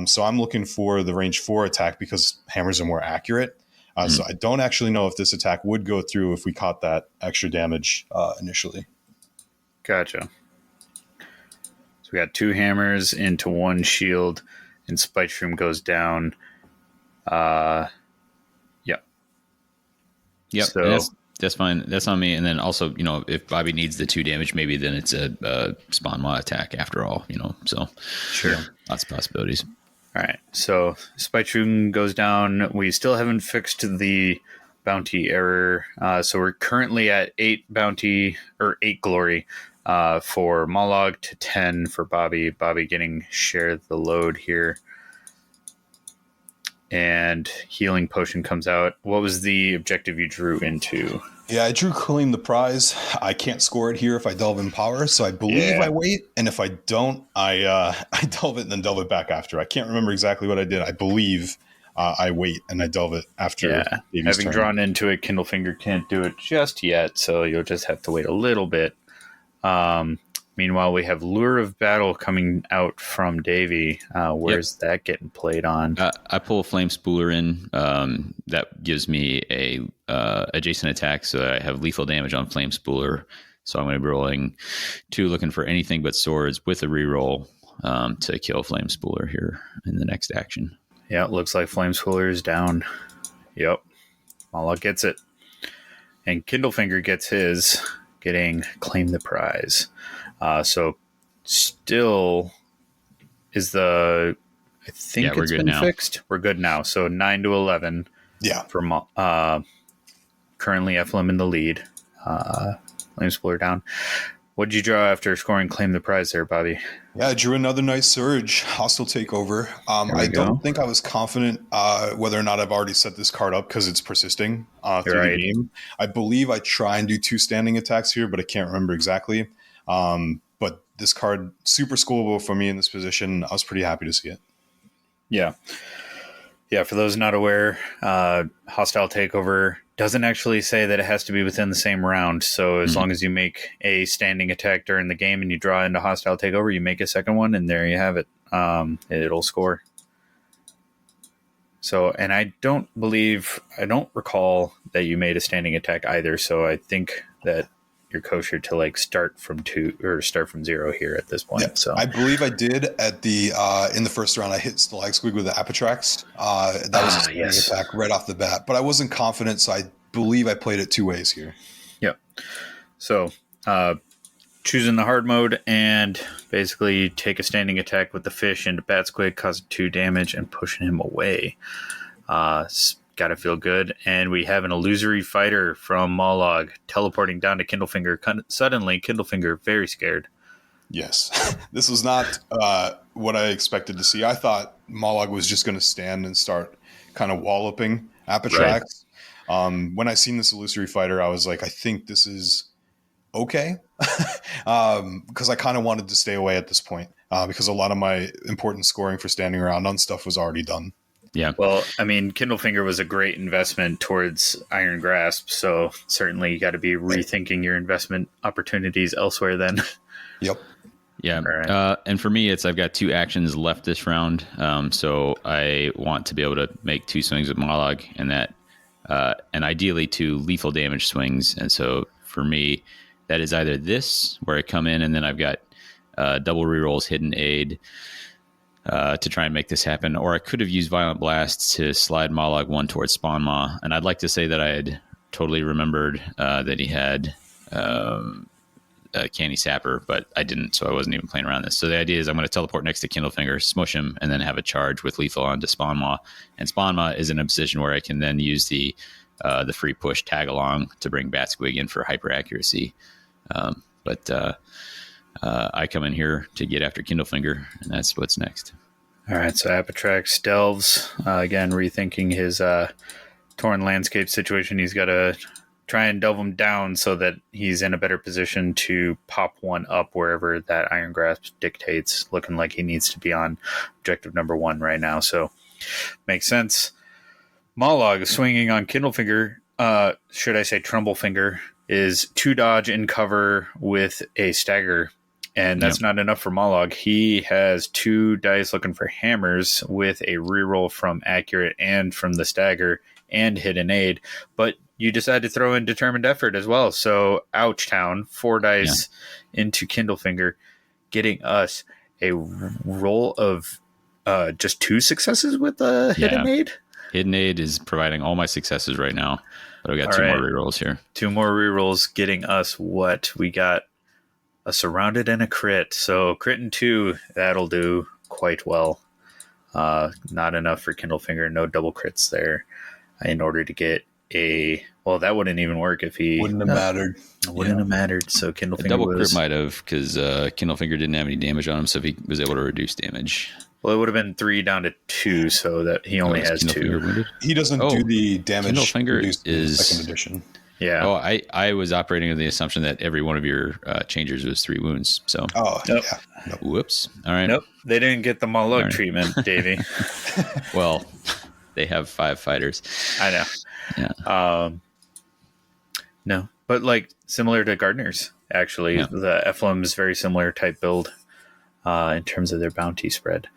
So I'm looking for the range 4 attack because hammers are more accurate. So I don't actually know if this attack would go through if we caught that extra damage initially. Gotcha. So we got 2 hammers into 1 shield, and Spite Shroom goes down. Yep. So that's fine. That's on me. And then also, if Bobby needs the 2 damage, maybe then it's a spawn mod attack after all, so sure. Lots of possibilities. All right. So Spite Shroom goes down. We still haven't fixed the bounty error. So we're currently at 8 bounty or 8 glory for Mollog to 10 for Bobby. Bobby getting share the load here. And healing potion comes out. What was the objective you drew into? Yeah, I drew Claim the Prize. I can't score it here if I delve in power, so I believe I wait. And if I don't, I delve it and then delve it back after. I can't remember exactly what I did. I believe I wait and I delve it after. Yeah, having drawn into it, Kindlefinger can't do it just yet, so you'll just have to wait a little bit. Meanwhile, we have Lure of Battle coming out from Davy. Where's that getting played on? I pull Flame Spooler in. That gives me a adjacent attack, so I have lethal damage on Flame Spooler. So I'm going to be rolling 2, looking for anything but swords with a reroll to kill Flame Spooler here in the next action. Yeah, it looks like Flame Spooler is down. Yep. Mollog gets it. And Kindlefinger gets his, getting Claim the Prize. So still is I think it's been fixed. We're good now. So 9 to 11. Yeah. For currently Ephilim in the lead. Flame Spooler down. What did you draw after scoring Claim the Prize there, Bobby? Yeah, I drew another nice surge, hostile takeover. I don't think I was confident whether or not I've already set this card up because it's persisting through the game. I believe I try and do 2 standing attacks here, but I can't remember exactly. But this card, super schoolable for me in this position. I was pretty happy to see it. Yeah. Yeah, for those not aware, hostile takeover doesn't actually say that it has to be within the same round. So as long as you make a standing attack during the game and you draw into hostile takeover, you make a second one, and there you have it. It'll score. So, and I don't recall that you made a standing attack either. So I think that you're kosher to start from 2 or start from 0 here at this point. Yeah, so I believe I did at the in the first round. I hit Stalag Squig with the Apitrax. That was a standing attack right off the bat, but I wasn't confident, so I believe I played it 2 ways here. Yep. So choosing the hard mode and basically take a standing attack with the fish into Bat Squig, causing 2 damage and pushing him away. Got to feel good. And we have an illusory fighter from Mollog teleporting down to Kindlefinger. Suddenly, Kindlefinger very scared. Yes. This was not what I expected to see. I thought Mollog was just going to stand and start kind of walloping Apitrax. Right. When I seen this illusory fighter, I was like, I think this is okay. Because I kind of wanted to stay away at this point because a lot of my important scoring for standing around on stuff was already done. Yeah. Well, I mean, Kindlefinger was a great investment towards Iron Grasp, so certainly you got to be rethinking your investment opportunities elsewhere then. Yep. Yeah. Right. And for me, I've got 2 actions left this round. So I want to be able to make 2 swings with Mollog and and ideally 2 lethal damage swings. And so for me, that is either this where I come in and then I've got double rerolls, hidden aid, to try and make this happen, or I could have used Violent Blast to slide Mollog 1 towards Spawn Maw, and I'd like to say that I had totally remembered that he had Canny Sapper, but I didn't, so I wasn't even playing around this. So the idea is I'm going to teleport next to Kindlefinger, smush him, and then have a charge with lethal onto Spawnmaw. And Spawnmaw is in a position where I can then use the free push tag along to bring Batsquig in for hyper accuracy. But I come in here to get after Kindlefinger, and that's what's next. All right, so Apitrax delves, again, rethinking his torn landscape situation. He's got to try and delve him down so that he's in a better position to pop one up wherever that Iron Grasp dictates, looking like he needs to be on objective number 1 right now. So, makes sense. Mollog swinging on Kindlefinger, should I say Trumblefinger, is 2 dodge in cover with a stagger. And that's not enough for Mollog. He has 2 dice looking for hammers with a reroll from accurate and from the stagger and hidden aid. But you decide to throw in determined effort as well. So ouch town, 4 dice into Kindlefinger, getting us a roll of just 2 successes with hidden aid. Hidden aid is providing all my successes right now. But I've got 2 more rerolls here. 2 more rerolls getting us what? We got a surrounded and a crit. So crit and 2, that'll do quite well. Not enough for Kindlefinger. No double crits there in order to get a... Well, that wouldn't even work if he... Wouldn't have mattered. Wouldn't have mattered. So Kindlefinger double crit might have, because Kindlefinger didn't have any damage on him, so if he was able to reduce damage... Well, it would have been 3 down to 2, so that he only has 2. He doesn't do the damage. Kindlefinger is second edition. Yeah. Oh, I was operating with the assumption that every one of your changers was 3 wounds. So. Nope. Yeah. Nope. Whoops. All right. Nope. They didn't get the Mollog treatment, Davy. Well, they have 5 fighters. I know. Yeah. No, but like similar to Gardener's, actually, the Ephilim is very similar type build in terms of their bounty spread.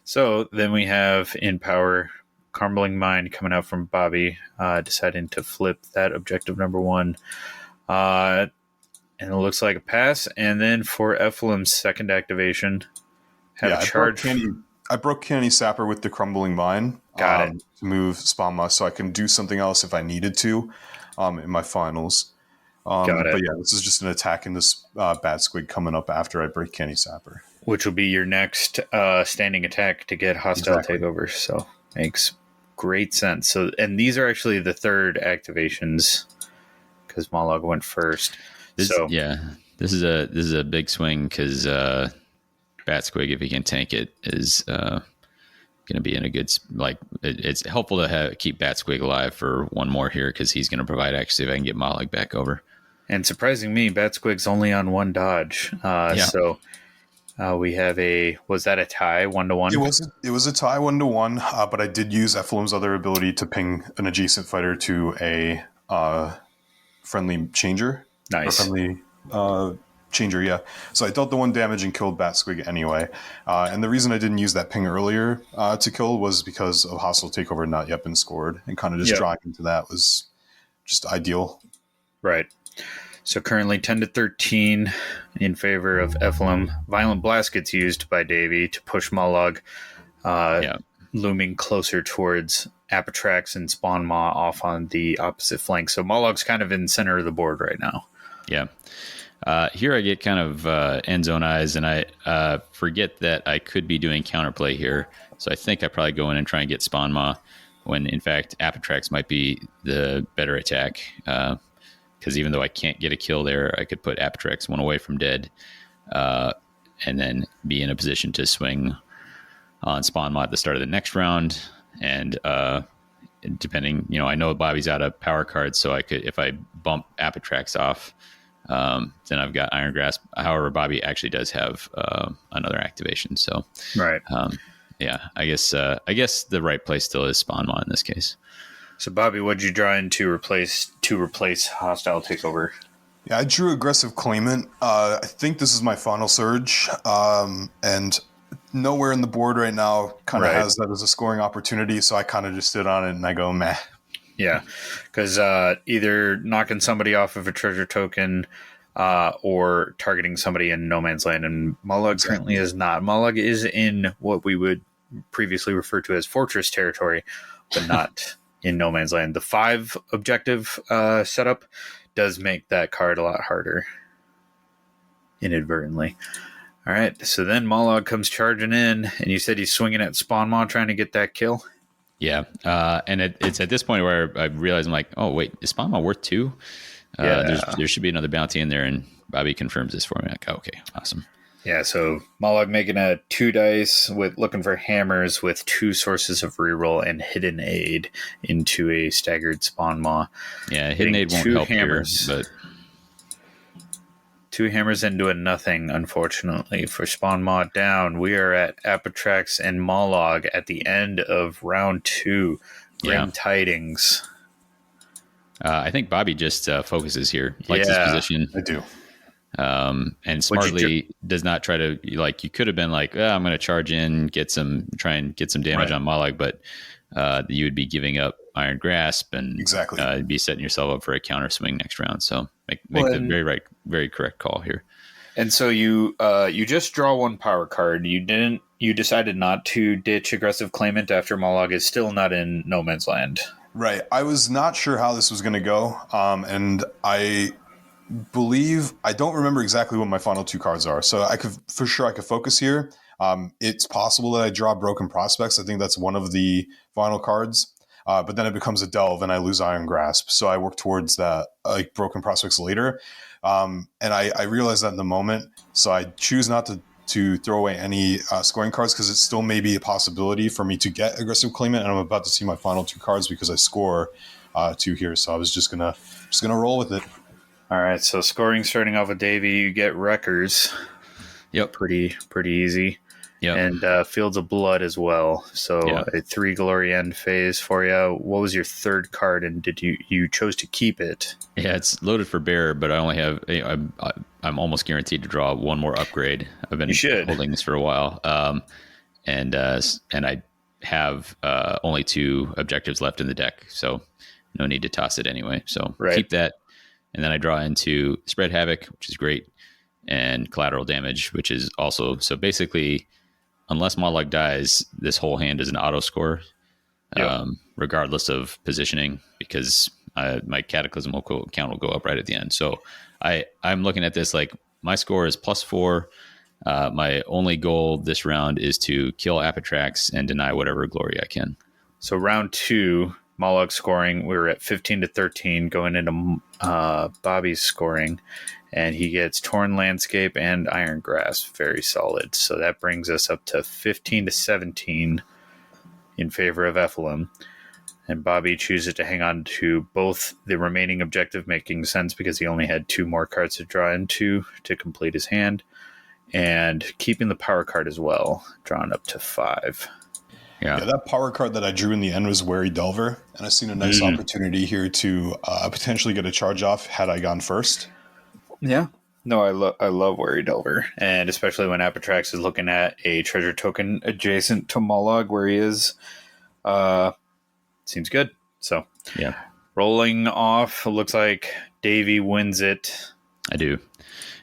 So then we have in power. Crumbling Mind coming out from Bobby, deciding to flip that objective number 1. And it looks like a pass. And then for Ephilim's second activation, have a charge. I broke Canny Sapper with the Crumbling Mind. Got it. To move Spawnmaw so I can do something else if I needed to in my finals. Got it. But yeah, this is just an attack in this Batsquig coming up after I break Canny Sapper. Which will be your next standing attack to get hostile takeover. So makes great sense. So, and these are actually the 3rd activations because Mollog went first. This is a big swing because Batsquig, if he can tank it, is going to be in a good it's helpful to keep Batsquig alive for 1 more here because he's going to provide accuracy if I can get Mollog back over. And surprising me, Batsquig's only on 1 dodge. So. We have was that a tie 1-1? It was a tie 1-1, but I did use Ephilim's other ability to ping an adjacent fighter to a friendly changer. Nice. Friendly changer, yeah. So I dealt the 1 damage and killed Batsquig anyway. And the reason I didn't use that ping earlier to kill was because of hostile takeover not yet been scored, and kind of just drawing into that was just ideal. Right. So currently 10-13 in favor of Ephilim. Violent Blast gets used by Davy to push Mollog, looming closer towards Apitrax and Spawnmaw off on the opposite flank. So Mollog's kind of in center of the board right now. Yeah. Here I get kind of end zone eyes, and I forget that I could be doing counterplay here. So I think I probably go in and try and get Spawnmaw when, in fact, Apitrax might be the better attack. Because even though I can't get a kill there, I could put Apitrax 1 away from dead and then be in a position to swing on Spawnmaw at the start of the next round. And depending, I know Bobby's out of power cards, so I could, if I bump Apitrax off, then I've got Iron Grasp. However, Bobby actually does have another activation. So, right. I guess the right place still is Spawnmaw in this case. So, Bobby, what did you draw in to replace hostile takeover? Yeah, I drew aggressive claimant. I think this is my final surge, and nowhere in the board right now kind of has that as a scoring opportunity. So I kind of just sit on it and I go, meh. Yeah, because either knocking somebody off of a treasure token or targeting somebody in no man's land, and Mollog currently is not. Mollog is in what we would previously refer to as fortress territory, but not in no man's land. The 5 objective setup does make that card a lot harder. inadvertently. All right, so then Mollog comes charging in, and you said he's swinging at Spawn Maw trying to get that kill? Yeah, and it's at this point where I realize I'm like, oh, wait, is Spawn Maw worth 2? Yeah. There should be another bounty in there, and Bobby confirms this for me. Like, okay, awesome. Yeah, so Mollog making a 2 dice with looking for hammers with 2 sources of reroll and hidden aid into a staggered Spawn Maw. Yeah, hidden aid won't help hammers here, but 2 hammers into a nothing, unfortunately. For Spawn Maw down, we are at Apitrax and Mollog at the end of round 2. Grim Tidings. I think Bobby just focuses here. Likes his position. I do. And smartly does not try to, like, you could have been like, I'm going to charge in, try and get some damage on Mollog, but you would be giving up Iron Grasp and you'd be setting yourself up for a counter swing next round. So make the very correct call here. And so you just draw 1 power card. You decided not to ditch Aggressive Claimant after Mollog is still not in No Man's Land. Right. I was not sure how this was going to go. And I don't remember exactly what my final 2 cards are. So I could focus here. It's possible that I draw Broken Prospects. I think that's one of the final cards. But then it becomes a delve and I lose Iron Grasp. So I work towards that, like Broken Prospects later. And I realize that in the moment. So I choose not to throw away any scoring cards because it still may be a possibility for me to get Aggressive Claimant. And I'm about to see my final 2 cards because I score 2 here. So I was just gonna roll with it. All right, so scoring starting off with Davy, you get Wreckers. Yep. Pretty easy. Yep. And Fields of Blood as well. So a 3 Glory End phase for you. What was your 3rd card, and did you chose to keep it? Yeah, it's loaded for bearer, but I only have I'm almost guaranteed to draw 1 more upgrade. I've been holding this for a while, and I have only 2 objectives left in the deck, so no need to toss it anyway. So keep that. And then I draw into Spread Havoc, which is great, and Collateral Damage, which is also... So basically, unless Mollog dies, this whole hand is an auto score, regardless of positioning, because my Cataclysm count will go up right at the end. So I'm looking at this like my score is +4. My only goal this round is to kill Apitrax and deny whatever glory I can. So round 2... Mollog scoring, we were at 15-13 going into Bobby's scoring, and he gets Torn Landscape and Iron Grasp, very solid. So that brings us up to 15-17 in favor of Ephilim. And Bobby chooses to hang on to both the remaining objective, making sense because he only had 2 more cards to draw into to complete his hand, and keeping the power card as well, drawn up to 5. Yeah, that power card that I drew in the end was Wary Delver, and I've seen a nice opportunity here to potentially get a charge off had I gone first. Yeah. No, I love Wary Delver, and especially when Apitrax is looking at a treasure token adjacent to Mollog where he is. Seems good. So, rolling off, looks like Davy wins it. I do.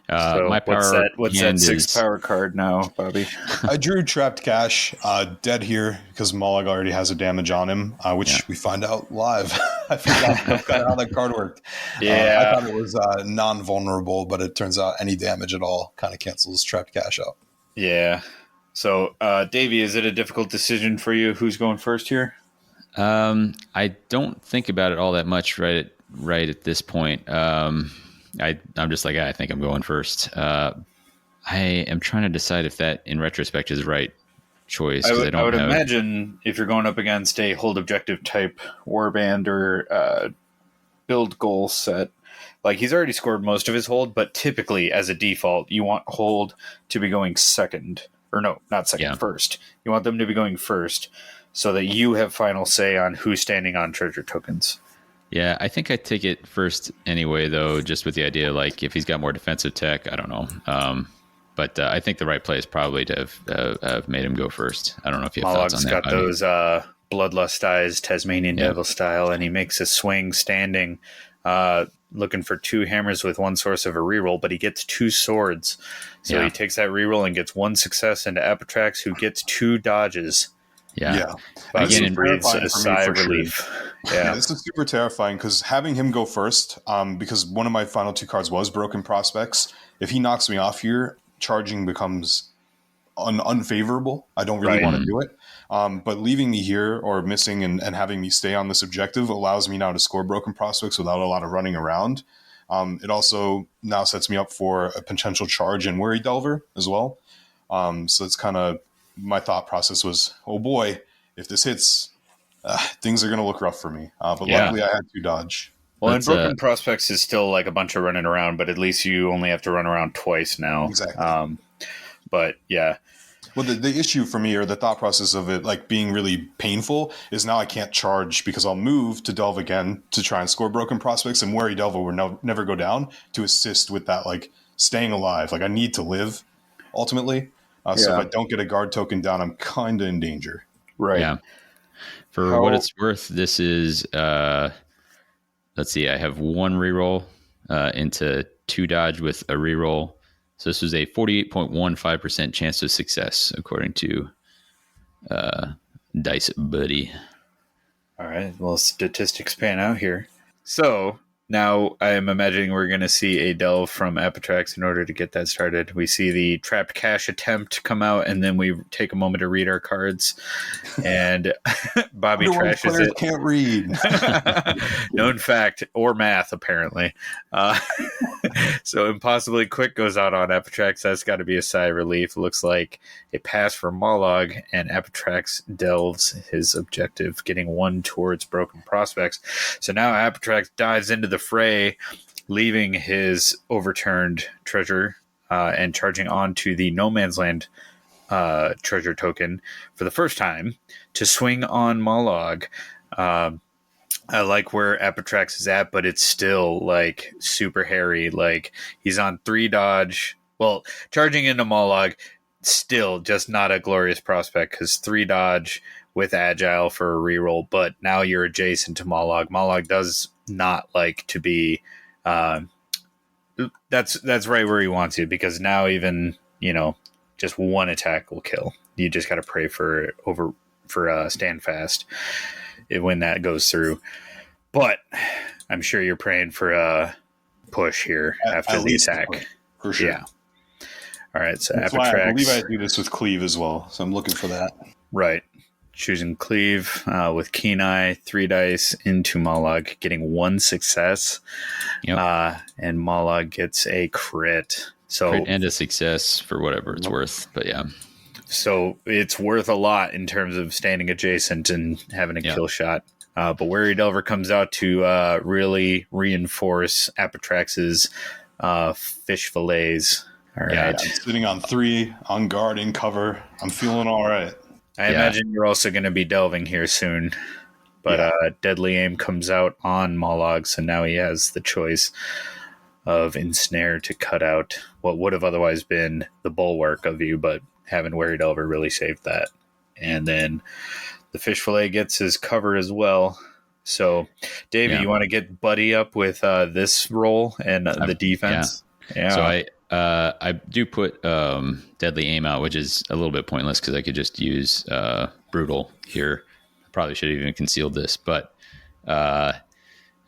So my power what's that 6 power card now, Bobby? I drew Trapped Cash, dead here because Mollog already has a damage on him, which we find out live. I forgot how that card worked. I thought it was non-vulnerable, but it turns out any damage at all kind of cancels Trapped Cash out. Yeah. So, Davey, is it a difficult decision for you? Who's going first here? I don't think about it all that much right at this point. I'm just like, I think I'm going first. I am trying to decide if that, in retrospect, is the right choice. I would imagine if you're going up against a hold objective type warband or build goal set, like he's already scored most of his hold, but typically as a default, you want hold to be going second. Or no, not second, first. You want them to be going first so that you have final say on who's standing on treasure tokens. Yeah, I think I'd take it first anyway, though, just with the idea, like, if he's got more defensive tech, I don't know. But I think the right play is probably to have made him go first. I don't know if you have thoughts on that. Mollog's got those Bloodlust eyes, Tasmanian Devil style, and he makes a swing standing, looking for 2 hammers with 1 source of a reroll, but he gets 2 swords. So he takes that reroll and gets 1 success into Apitrax, who gets 2 dodges. Yeah. But This Again, is in breathes terrifying a for me sigh for of sure. relief. Yeah, Yeah. this is super terrifying because having him go first, because one of my final 2 cards was Broken Prospects. If he knocks me off here, charging becomes unfavorable. I don't really Right. want to do it. But leaving me here or missing and having me stay on this objective allows me now to score Broken Prospects without a lot of running around. It also now sets me up for a potential charge in Worry Delver as well. So it's kind of my thought process was, oh boy, if this hits, things are going to look rough for me. But luckily I had 2 dodge. Well, and Let's, Broken Prospects is still like a bunch of running around, but at least you only have to run around twice now. Exactly. But yeah. Well, the issue for me, or the thought process of it like being really painful, is now I can't charge because I'll move to delve again to try and score Broken Prospects, and Worry Delver will never go down to assist with that, like staying alive. Like I need to live ultimately. So if I don't get a guard token down, I'm kind of in danger. Right. Yeah. For what it's worth, this is, let's see, I have 1 reroll into 2 dodge with a reroll. So this was a 48.15% chance of success, according to Dice Buddy. All right. Well, statistics pan out here. So now I am imagining we're going to see a delve from Apitrax in order to get that started. We see the trapped cash attempt come out, and then we take a moment to read our cards. And Bobby Underworld trashes players it. can't read. Known fact or math, apparently. So Impossibly Quick goes out on Apitrax. That's got to be a sigh of relief. Looks like a pass for Mollog, and Apitrax delves his objective, getting 1 towards Broken Prospects. So now Apitrax dives into the fray, leaving his overturned treasure and charging on to the No Man's Land treasure token for the first time to swing on Mollog. I like where Apitrax is at, but it's still like super hairy. Like he's on 3 dodge. Well, charging into Mollog, still just not a glorious prospect because 3 dodge with agile for a reroll. But now you're adjacent to Mollog. Mollog does not like to be. That's right where he wants you, because now even just 1 attack will kill. You just got to pray for stand fast when that goes through. But I'm sure you're praying for a push here after the attack. For sure. Yeah. All right. So That's why I believe I do this with Cleave as well. So I'm looking for that. Right. Choosing Cleave with Keen Eye, 3 dice into Mollog, getting 1 success. Yep. And Mollog gets a crit. So Crit and a success for whatever it's worth. But yeah. So it's worth a lot in terms of standing adjacent and having a kill shot. But Worry Delver comes out to really reinforce Apitrax's fish fillets. All right. Yeah, I'm sitting on 3 on guard in cover. I'm feeling all right. I imagine you're also going to be delving here soon. But Deadly Aim comes out on Mollog, so now he has the choice of Ensnare to cut out what would have otherwise been the bulwark of you, but having Worry Delver really saved that. And then the fish fillet gets his cover as well. So, Davey, you want to get Buddy up with this roll and the defense? Yeah. So I do put Deadly Aim out, which is a little bit pointless because I could just use Brutal here. I probably should have even concealed this, but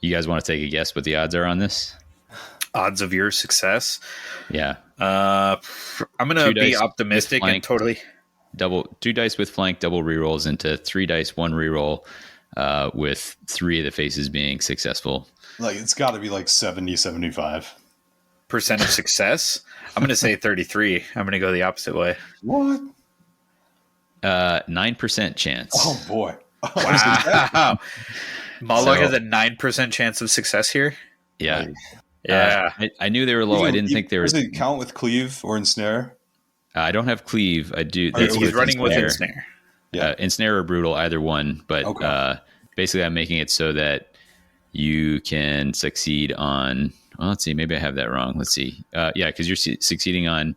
you guys want to take a guess what the odds are on this? Odds of your success? Yeah. I'm going to be optimistic and totally... 2 dice with flank, double rerolls into 3 dice, 1 reroll, with 3 of the faces being successful. Like it's got to be like 70, 75% of success. I'm going to say 33. I'm going to go the opposite way. What? 9% chance. Oh boy! Wow. Mollog has a 9% chance of success here. Yeah, I knew they were low. I didn't think they were. Does it count with Cleave or Ensnare? I don't have Cleave. I do. He's running with Ensnare. Yeah, Ensnare or Brutal, either one. But basically, I'm making it so that you can succeed on. Well, let's see. Maybe I have that wrong. Let's see. Because you're succeeding on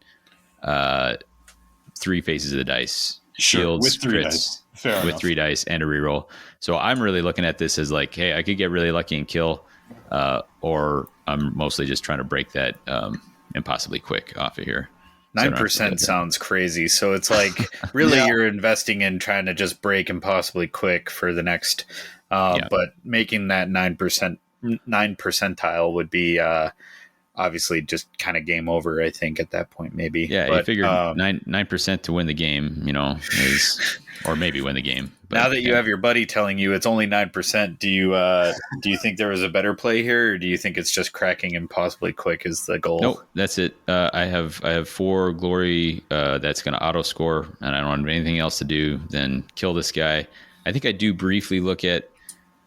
3 faces of the dice. Shields, with 3 crits, dice. Fair with enough. 3 dice and a reroll. So I'm really looking at this as like, hey, I could get really lucky and kill, or I'm mostly just trying to break that Impossibly Quick off of here. 9% sounds crazy. So it's like really you're investing in trying to just break impossibly quick for the next, but making that 9 percentile would be obviously just kind of game over, I think, at that point, maybe. Yeah, but, you figured 9% to win the game, or maybe win the game. But, now that you have your buddy telling you it's only 9%, do you think there was a better play here, or do you think it's just cracking impossibly quick is the goal? Nope, that's it. I have 4 glory that's going to auto score, and I don't have anything else to do than kill this guy. I think I do briefly look at,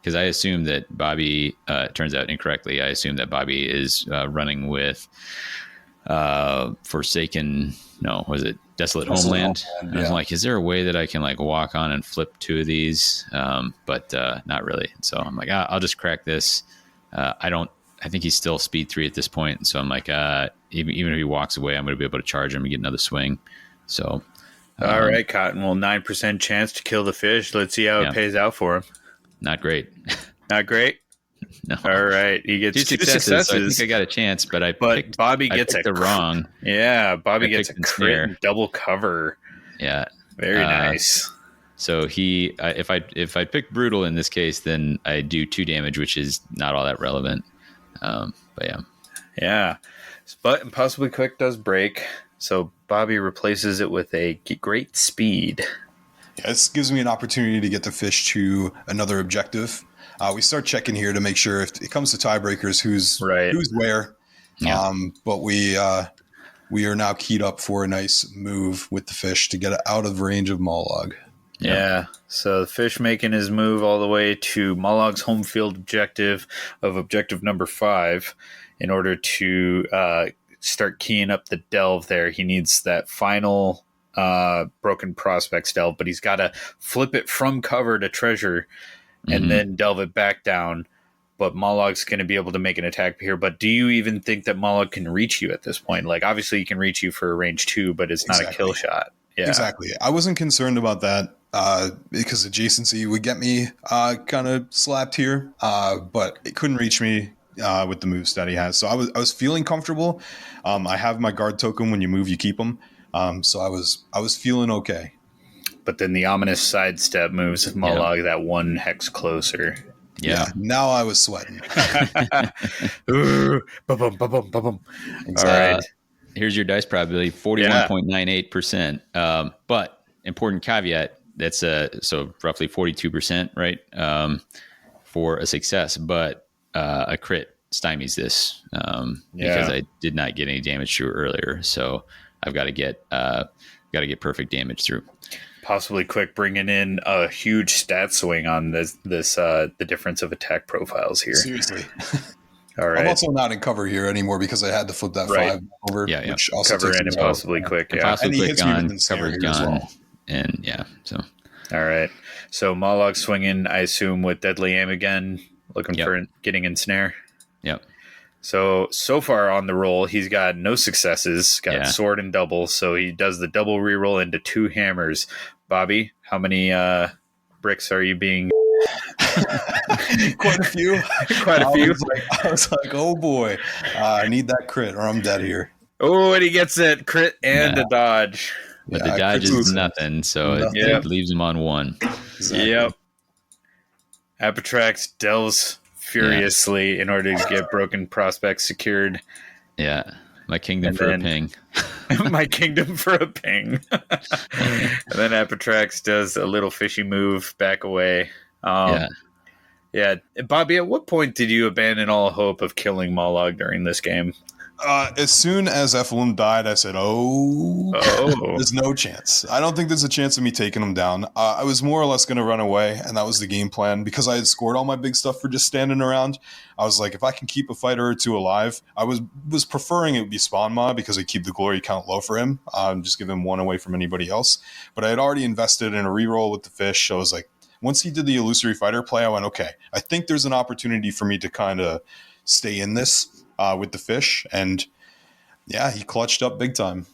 because I assume that Bobby, turns out incorrectly, I assume that Bobby is running with Forsaken, Desolate Homeland. I was like, is there a way that I can walk on and flip 2 of these? But not really. So I'm like, I'll just crack this. I think he's still speed 3 at this point. So I'm like, even if he walks away, I'm going to be able to charge him and get another swing. So. All right, Cotton. Well, 9% chance to kill the fish. Let's see how it pays out for him. Not great. Not great? No. All right. He gets 2 successes. So I think I got a chance, but Bobby gets it wrong. Yeah, Bobby gets a crit and double cover. Yeah. Very nice. So he, if I pick brutal in this case, then I do 2 damage, which is not all that relevant. But yeah. Yeah. But impossibly quick does break. So Bobby replaces it with a great speed. Yeah, this gives me an opportunity to get the fish to another objective. We start checking here to make sure if it comes to tiebreakers, who's where. Yeah. But we are now keyed up for a nice move with the fish to get it out of range of Mollog. Yeah. So the fish making his move all the way to Mollog's home field objective of objective number 5 in order to start keying up the delve there. He needs that final Broken Prospects delve, but he's got to flip it from cover to treasure and then delve it back down. But Mollog's going to be able to make an attack here. But do you even think that Mollog can reach you at this point? Obviously he can reach you for a range 2, but it's not a kill shot. Yeah, exactly. I wasn't concerned about that because adjacency would get me kind of slapped here, but it couldn't reach me with the moves that he has. So I was feeling comfortable. I have my guard token. When you move, you keep them. So I was feeling okay. But then the ominous sidestep moves Mollog that 1 hex closer. Yeah. Now I was sweating. Ooh, ba-bum, ba-bum, ba-bum. Exactly. All right. Here's your dice probability, 41.98%. But important caveat, that's so roughly 42%, right? For a success, but a crit stymies this because I did not get any damage through earlier. So I've got to get perfect damage through. Possibly quick bringing in a huge stat swing on this the difference of attack profiles here. Seriously. All right. I'm also not in cover here anymore because I had to flip that 5 over. Yeah. Which also cover in impossibly quick. Yeah. And he hits me with the cover's gone. Well. And so. All right. So Mollog swinging, I assume, with Deadly Aim again, looking for getting in snare. Yep. So far on the roll, he's got no successes, got sword and double. So he does the double reroll into 2 hammers. Bobby, how many bricks are you being? Quite a few. Quite a few. I was like, oh boy, I need that crit or I'm dead here. Oh, and he gets it crit and a dodge. But the dodge is nothing, so it leaves him on 1. Exactly. Yep. Apitrax delves furiously in order to get Broken Prospects secured. Yeah. My kingdom for a ping. My kingdom for a ping. And then Apitrax does a little fishy move back away. Yeah. Bobby, at what point did you abandon all hope of killing Mollog during this game? As soon as Ephilim died, I said, there's no chance. I don't think there's a chance of me taking him down. I was more or less going to run away, and that was the game plan. Because I had scored all my big stuff for just standing around, I was like, if I can keep a fighter or 2 alive, I was preferring it would be Spawn Mob because I keep the glory count low for him. Just give him 1 away from anybody else. But I had already invested in a reroll with the fish, so I was like, once he did the illusory fighter play, I went, okay, I think there's an opportunity for me to kind of stay in this. With the fish, and he clutched up big time.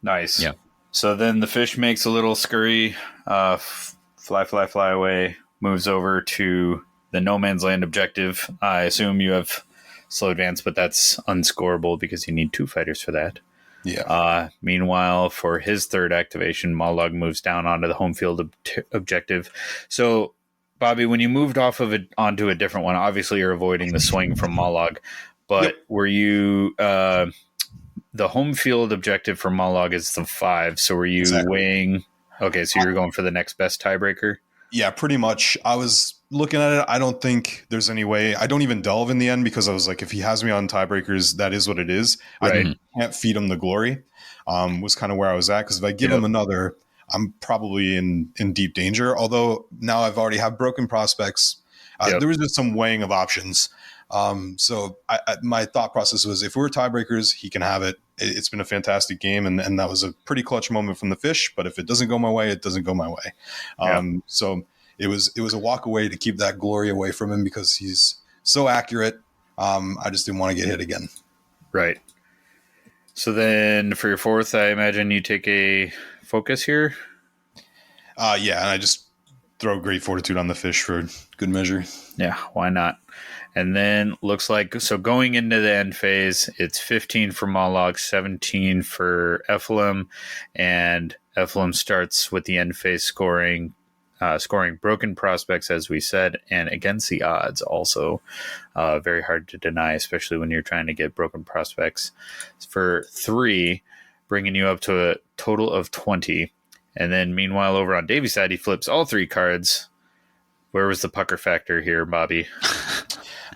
Nice. Yeah. So then the fish makes a little scurry, fly away, moves over to the no man's land objective. I assume you have slow advance, but that's unscorable because you need 2 fighters for that. Meanwhile, for his third activation, Mollog moves down onto the home field objective. So, Bobby, when you moved off of it onto a different one, obviously you're avoiding the swing from Mollog, but were you the home field objective for Mollog is the 5, so were you weighing? Okay, so you're going for the next best tiebreaker? Yeah, pretty much. I was looking at it. I don't think there's any way. I don't even delve in the end because I was like, if he has me on tiebreakers, that is what it is. Right. I can't feed him the glory. Was kind of where I was at, because if I give him another, I'm probably in deep danger. Although now I've already have broken prospects. There was just some weighing of options. So my thought process was, if we're tiebreakers, he can have it. It's been a fantastic game, and that was a pretty clutch moment from the fish. But if it doesn't go my way, it doesn't go my way. So it was a walk away to keep that glory away from him, because he's so accurate. I just didn't want to get hit again. Right. So then for your fourth, I imagine you take a focus here. And I just throw Great Fortitude on the fish for good measure. Yeah, why not? And then looks like, so going into the end phase, it's 15 for Mollog, 17 for Ephilim, and Ephilim starts with the end phase scoring broken prospects, as we said, and against the odds also. Very hard to deny, especially when you're trying to get broken prospects. For 3, bringing you up to a total of 20. And then meanwhile, over on Davy's side, he flips all 3 cards. Where was the pucker factor here, Bobby?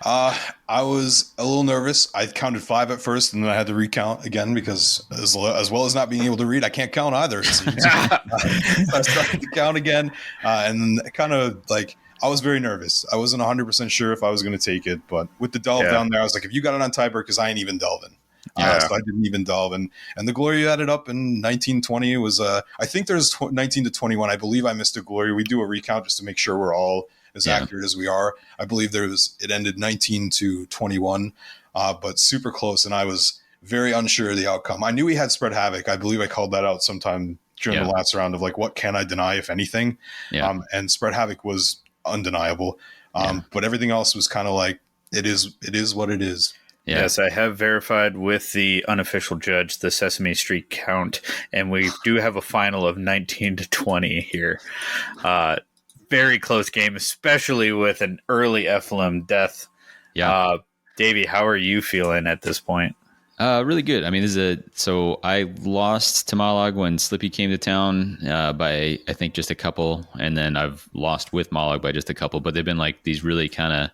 I was a little nervous. I counted 5 at first, and then I had to recount again, because as well as not being able to read, I can't count either. So I started to count again, and kind of like, I was very nervous. I wasn't 100% sure if I was going to take it, but with the delve down there, I was like, if you got it on tiebreakers, I ain't even delving. So I didn't even delve, and the glory added up in 1920. It was I think there's 19 to 21. I believe I missed a glory. We do a recount just to make sure we're all as accurate as we are. I believe it ended 19 to 21, but super close, and I was very unsure of the outcome. I knew he had spread havoc. I believe I called that out sometime during the last round of like, what can I deny, if anything? And spread havoc was undeniable. But everything else was kind of like, it is what it is. Yes, I have verified with the unofficial judge the Sesame Street count, and we do have a final of 19 to 20 here. Very close game, especially with an early Ephilim death. Davy, how are you feeling at this point? Really good. I mean, so I lost to Mollog when Slippy came to town by, I think, just a couple, and then I've lost with Mollog by just a couple, but they've been like these really kind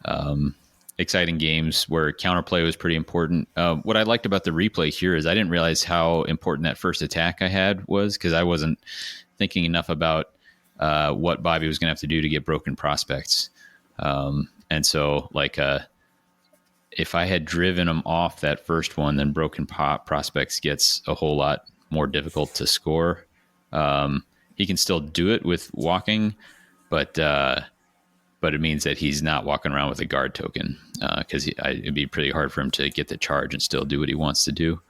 of exciting games where counterplay was pretty important. What I liked about the replay here is I didn't realize how important that first attack I had was, because I wasn't thinking enough about what Bobby was going to have to do to get broken prospects. And so, like, if I had driven him off that first one, then broken prospects gets a whole lot more difficult to score. He can still do it with walking, but it means that he's not walking around with a guard token, because it'd be pretty hard for him to get the charge and still do what he wants to do.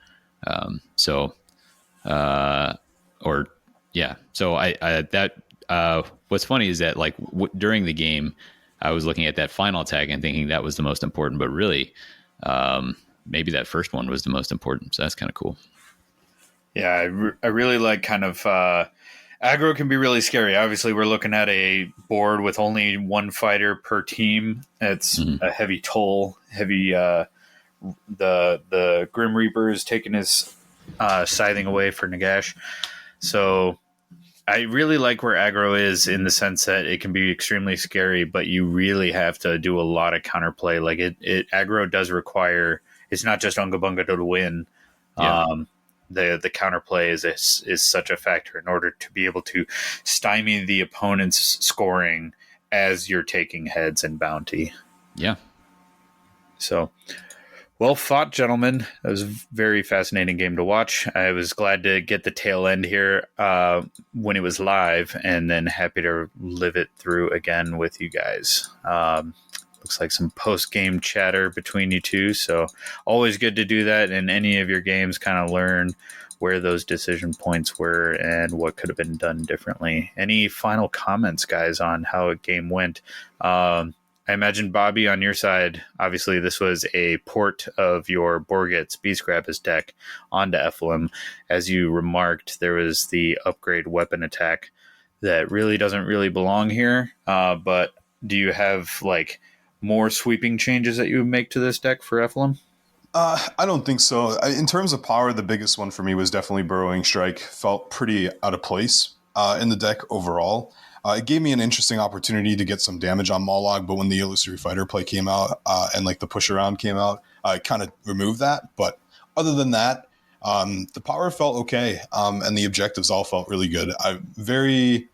What's funny is that, like, during the game, I was looking at that final attack and thinking that was the most important, but really, maybe that first one was the most important. So that's kind of cool. Yeah, I really like kind of aggro can be really scary. Obviously, we're looking at a board with only one fighter per team. It's a heavy toll. The Grim Reaper is taking his scything away for Nagash. So I really like where aggro is, in the sense that it can be extremely scary, but you really have to do a lot of counterplay. Like aggro does require, it's not just Unga Bunga to win. The counterplay is such a factor in order to be able to stymie the opponent's scoring as you're taking heads and bounty. Yeah. So, well fought, gentlemen. It was a very fascinating game to watch. I was glad to get the tail end here when it was live, and then happy to live it through again with you guys. Looks like some post-game chatter between you two, so always good to do that in any of your games, kind of learn where those decision points were and what could have been done differently. Any final comments, guys, on how a game went? I I imagine, Bobby, on your side, obviously this was a port of your Borget's Beast Grabbers deck onto Ephilim. As you remarked, there was the upgrade weapon attack that really doesn't really belong here. But do you have like more sweeping changes that you would make to this deck for Ephilim? I don't think so. In terms of power, the biggest one for me was definitely Burrowing Strike. Felt pretty out of place in the deck overall. It gave me an interesting opportunity to get some damage on Mollog, but when the Illusory Fighter play came out and like the push around came out, I kind of removed that. But other than that, the power felt okay, and the objectives all felt really good. Very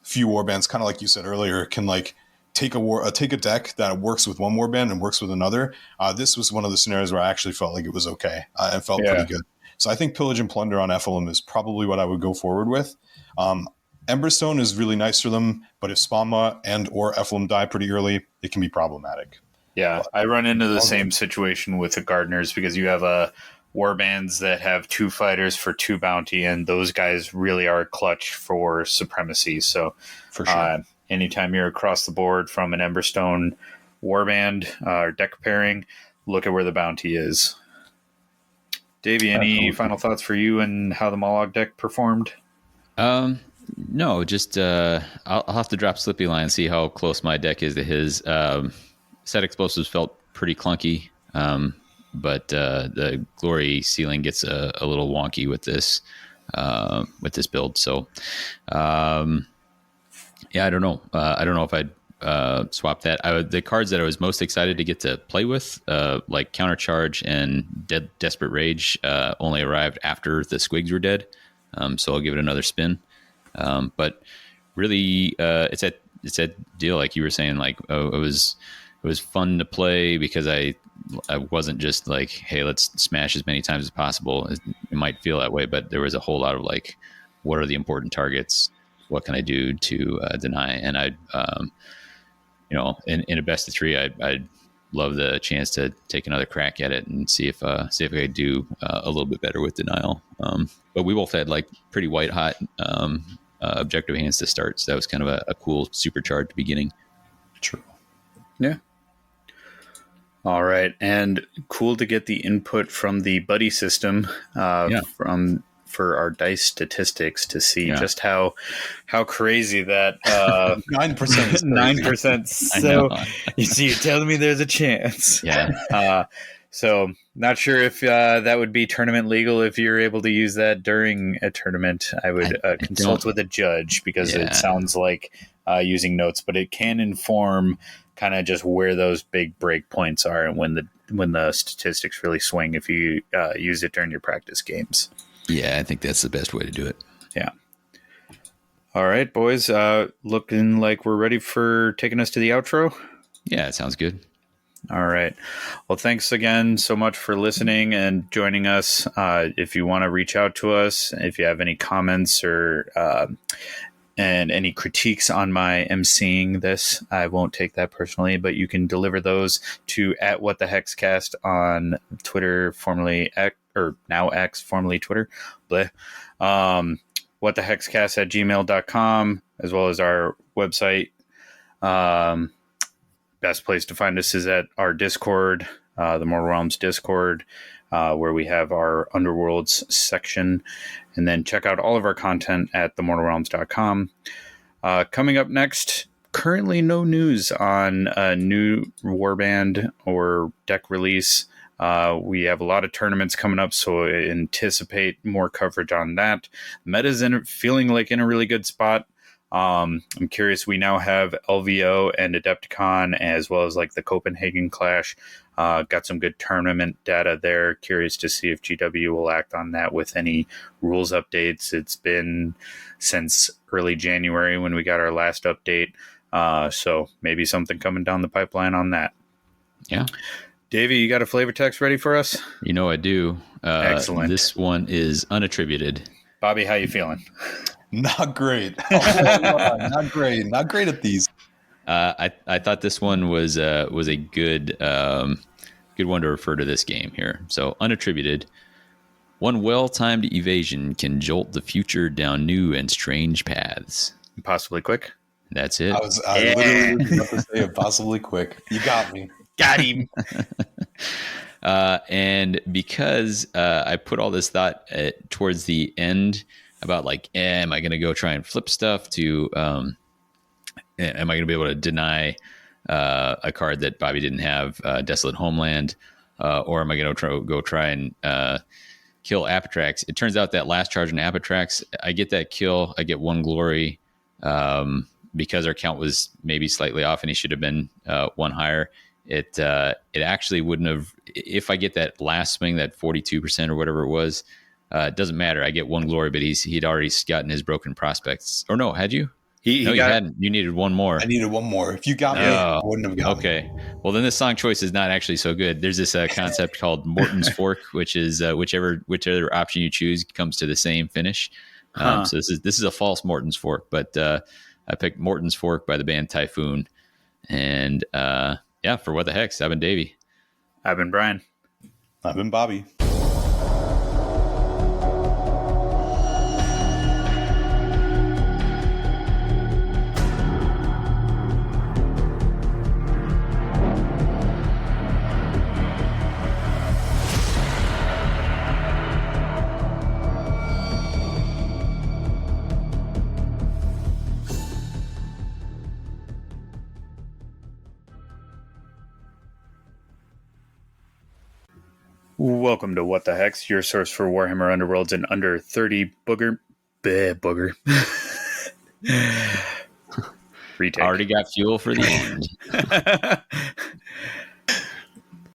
few warbands, kind of like you said earlier, can like take a deck that works with one warband and works with another. This was one of the scenarios where I actually felt like it was okay. It felt pretty good. So I think Pillage and Plunder on Ephilim is probably what I would go forward with. Emberstone is really nice for them, but if Spawnma and or Ephilim die pretty early, it can be problematic. Yeah, I run into the same situation with the Gardeners because you have warbands that have 2 fighters for 2 bounty, and those guys really are clutch for supremacy. So For sure. Anytime you're across the board from an Emberstone warband or deck pairing, look at where the bounty is. Davey, any final thoughts for you and how the Mollog deck performed? No, just I'll have to drop Slippy Line and see how close my deck is to his. Set explosives felt pretty clunky, but the glory ceiling gets a little wonky with this build. So, yeah, I don't know. I don't know if I'd swap that. The cards that I was most excited to get to play with, like Countercharge and Desperate Rage, only arrived after the Squigs were dead. So I'll give it another spin. But really, it's that deal, like you were saying, like, it was fun to play because I wasn't just like, hey, let's smash as many times as possible. It might feel that way, but there was a whole lot of like, what are the important targets? What can I do to deny? And in a best of 3, I'd love the chance to take another crack at it and see if I could do a little bit better with denial. But we both had like pretty white hot objective hands to start, so that was kind of a cool supercharged beginning. True. Yeah. All right, and cool to get the input from the buddy system for our dice statistics to see just how crazy that 9% is 9%. So you see, you're telling me there's a chance. Yeah. So not sure if that would be tournament legal if you're able to use that during a tournament. I would consult with a judge because it sounds like using notes, but it can inform kind of just where those big break points are and when the statistics really swing if you use it during your practice games. Yeah, I think that's the best way to do it. Yeah. All right, boys. Looking like we're ready for taking us to the outro. Yeah, it sounds good. All right. Well, thanks again so much for listening and joining us. If you want to reach out to us, if you have any comments or and any critiques on my emceeing this, I won't take that personally, but you can deliver those to @WhatTheHexCast on Twitter, formerly X, or now X, formerly Twitter. Bleh. WhatTheHexCast@gmail.com, as well as our website. Best place to find us is at our Discord, the Mortal Realms Discord, where we have our Underworlds section. And then check out all of our content at themortalrealms.com. Coming up next, currently no news on a new warband or deck release. We have a lot of tournaments coming up, so anticipate more coverage on that. Meta's feeling like in a really good spot. I'm curious. We now have LVO and Adepticon, as well as like the Copenhagen Clash. Got some good tournament data there. Curious to see if GW will act on that with any rules updates. It's been since early January when we got our last update. So maybe something coming down the pipeline on that. Yeah. Davey, you got a flavor text ready for us? You know I do. Excellent. This one is unattributed. Bobby, how you feeling? Not great. Oh, not great. Not great at these. I thought this one was a good one to refer to this game here. So unattributed. One well-timed evasion can jolt the future down new and strange paths. Possibly quick. That's it. I literally was about to say impossibly quick. You got me. Got him. And because I put all this thought towards the end about like, am I going to go try and flip stuff to, am I going to be able to deny a card that Bobby didn't have, Desolate Homeland, or am I going to go try and kill Apitrax? It turns out that last charge in Apitrax, I get that kill, I get 1 glory, because our count was maybe slightly off and he should have been 1 higher. It actually wouldn't have, if I get that last swing, that 42% or whatever it was, it doesn't matter. I get 1 glory, but he'd already gotten his broken prospects. Or no, had you? You hadn't. You needed 1 more. I needed 1 more. If you got me, I wouldn't have gotten okay. Well, then this song choice is not actually so good. There's this concept called Morton's Fork, which is whichever option you choose comes to the same finish. So this is a false Morton's Fork, but I picked Morton's Fork by the band Typhoon. And yeah, for What the Hex, I've been Davy. I've been Brian. I've been Bobby. Welcome to What the Hex, your source for Warhammer Underworlds in under 30 booger. Retake. Already got fuel for the end.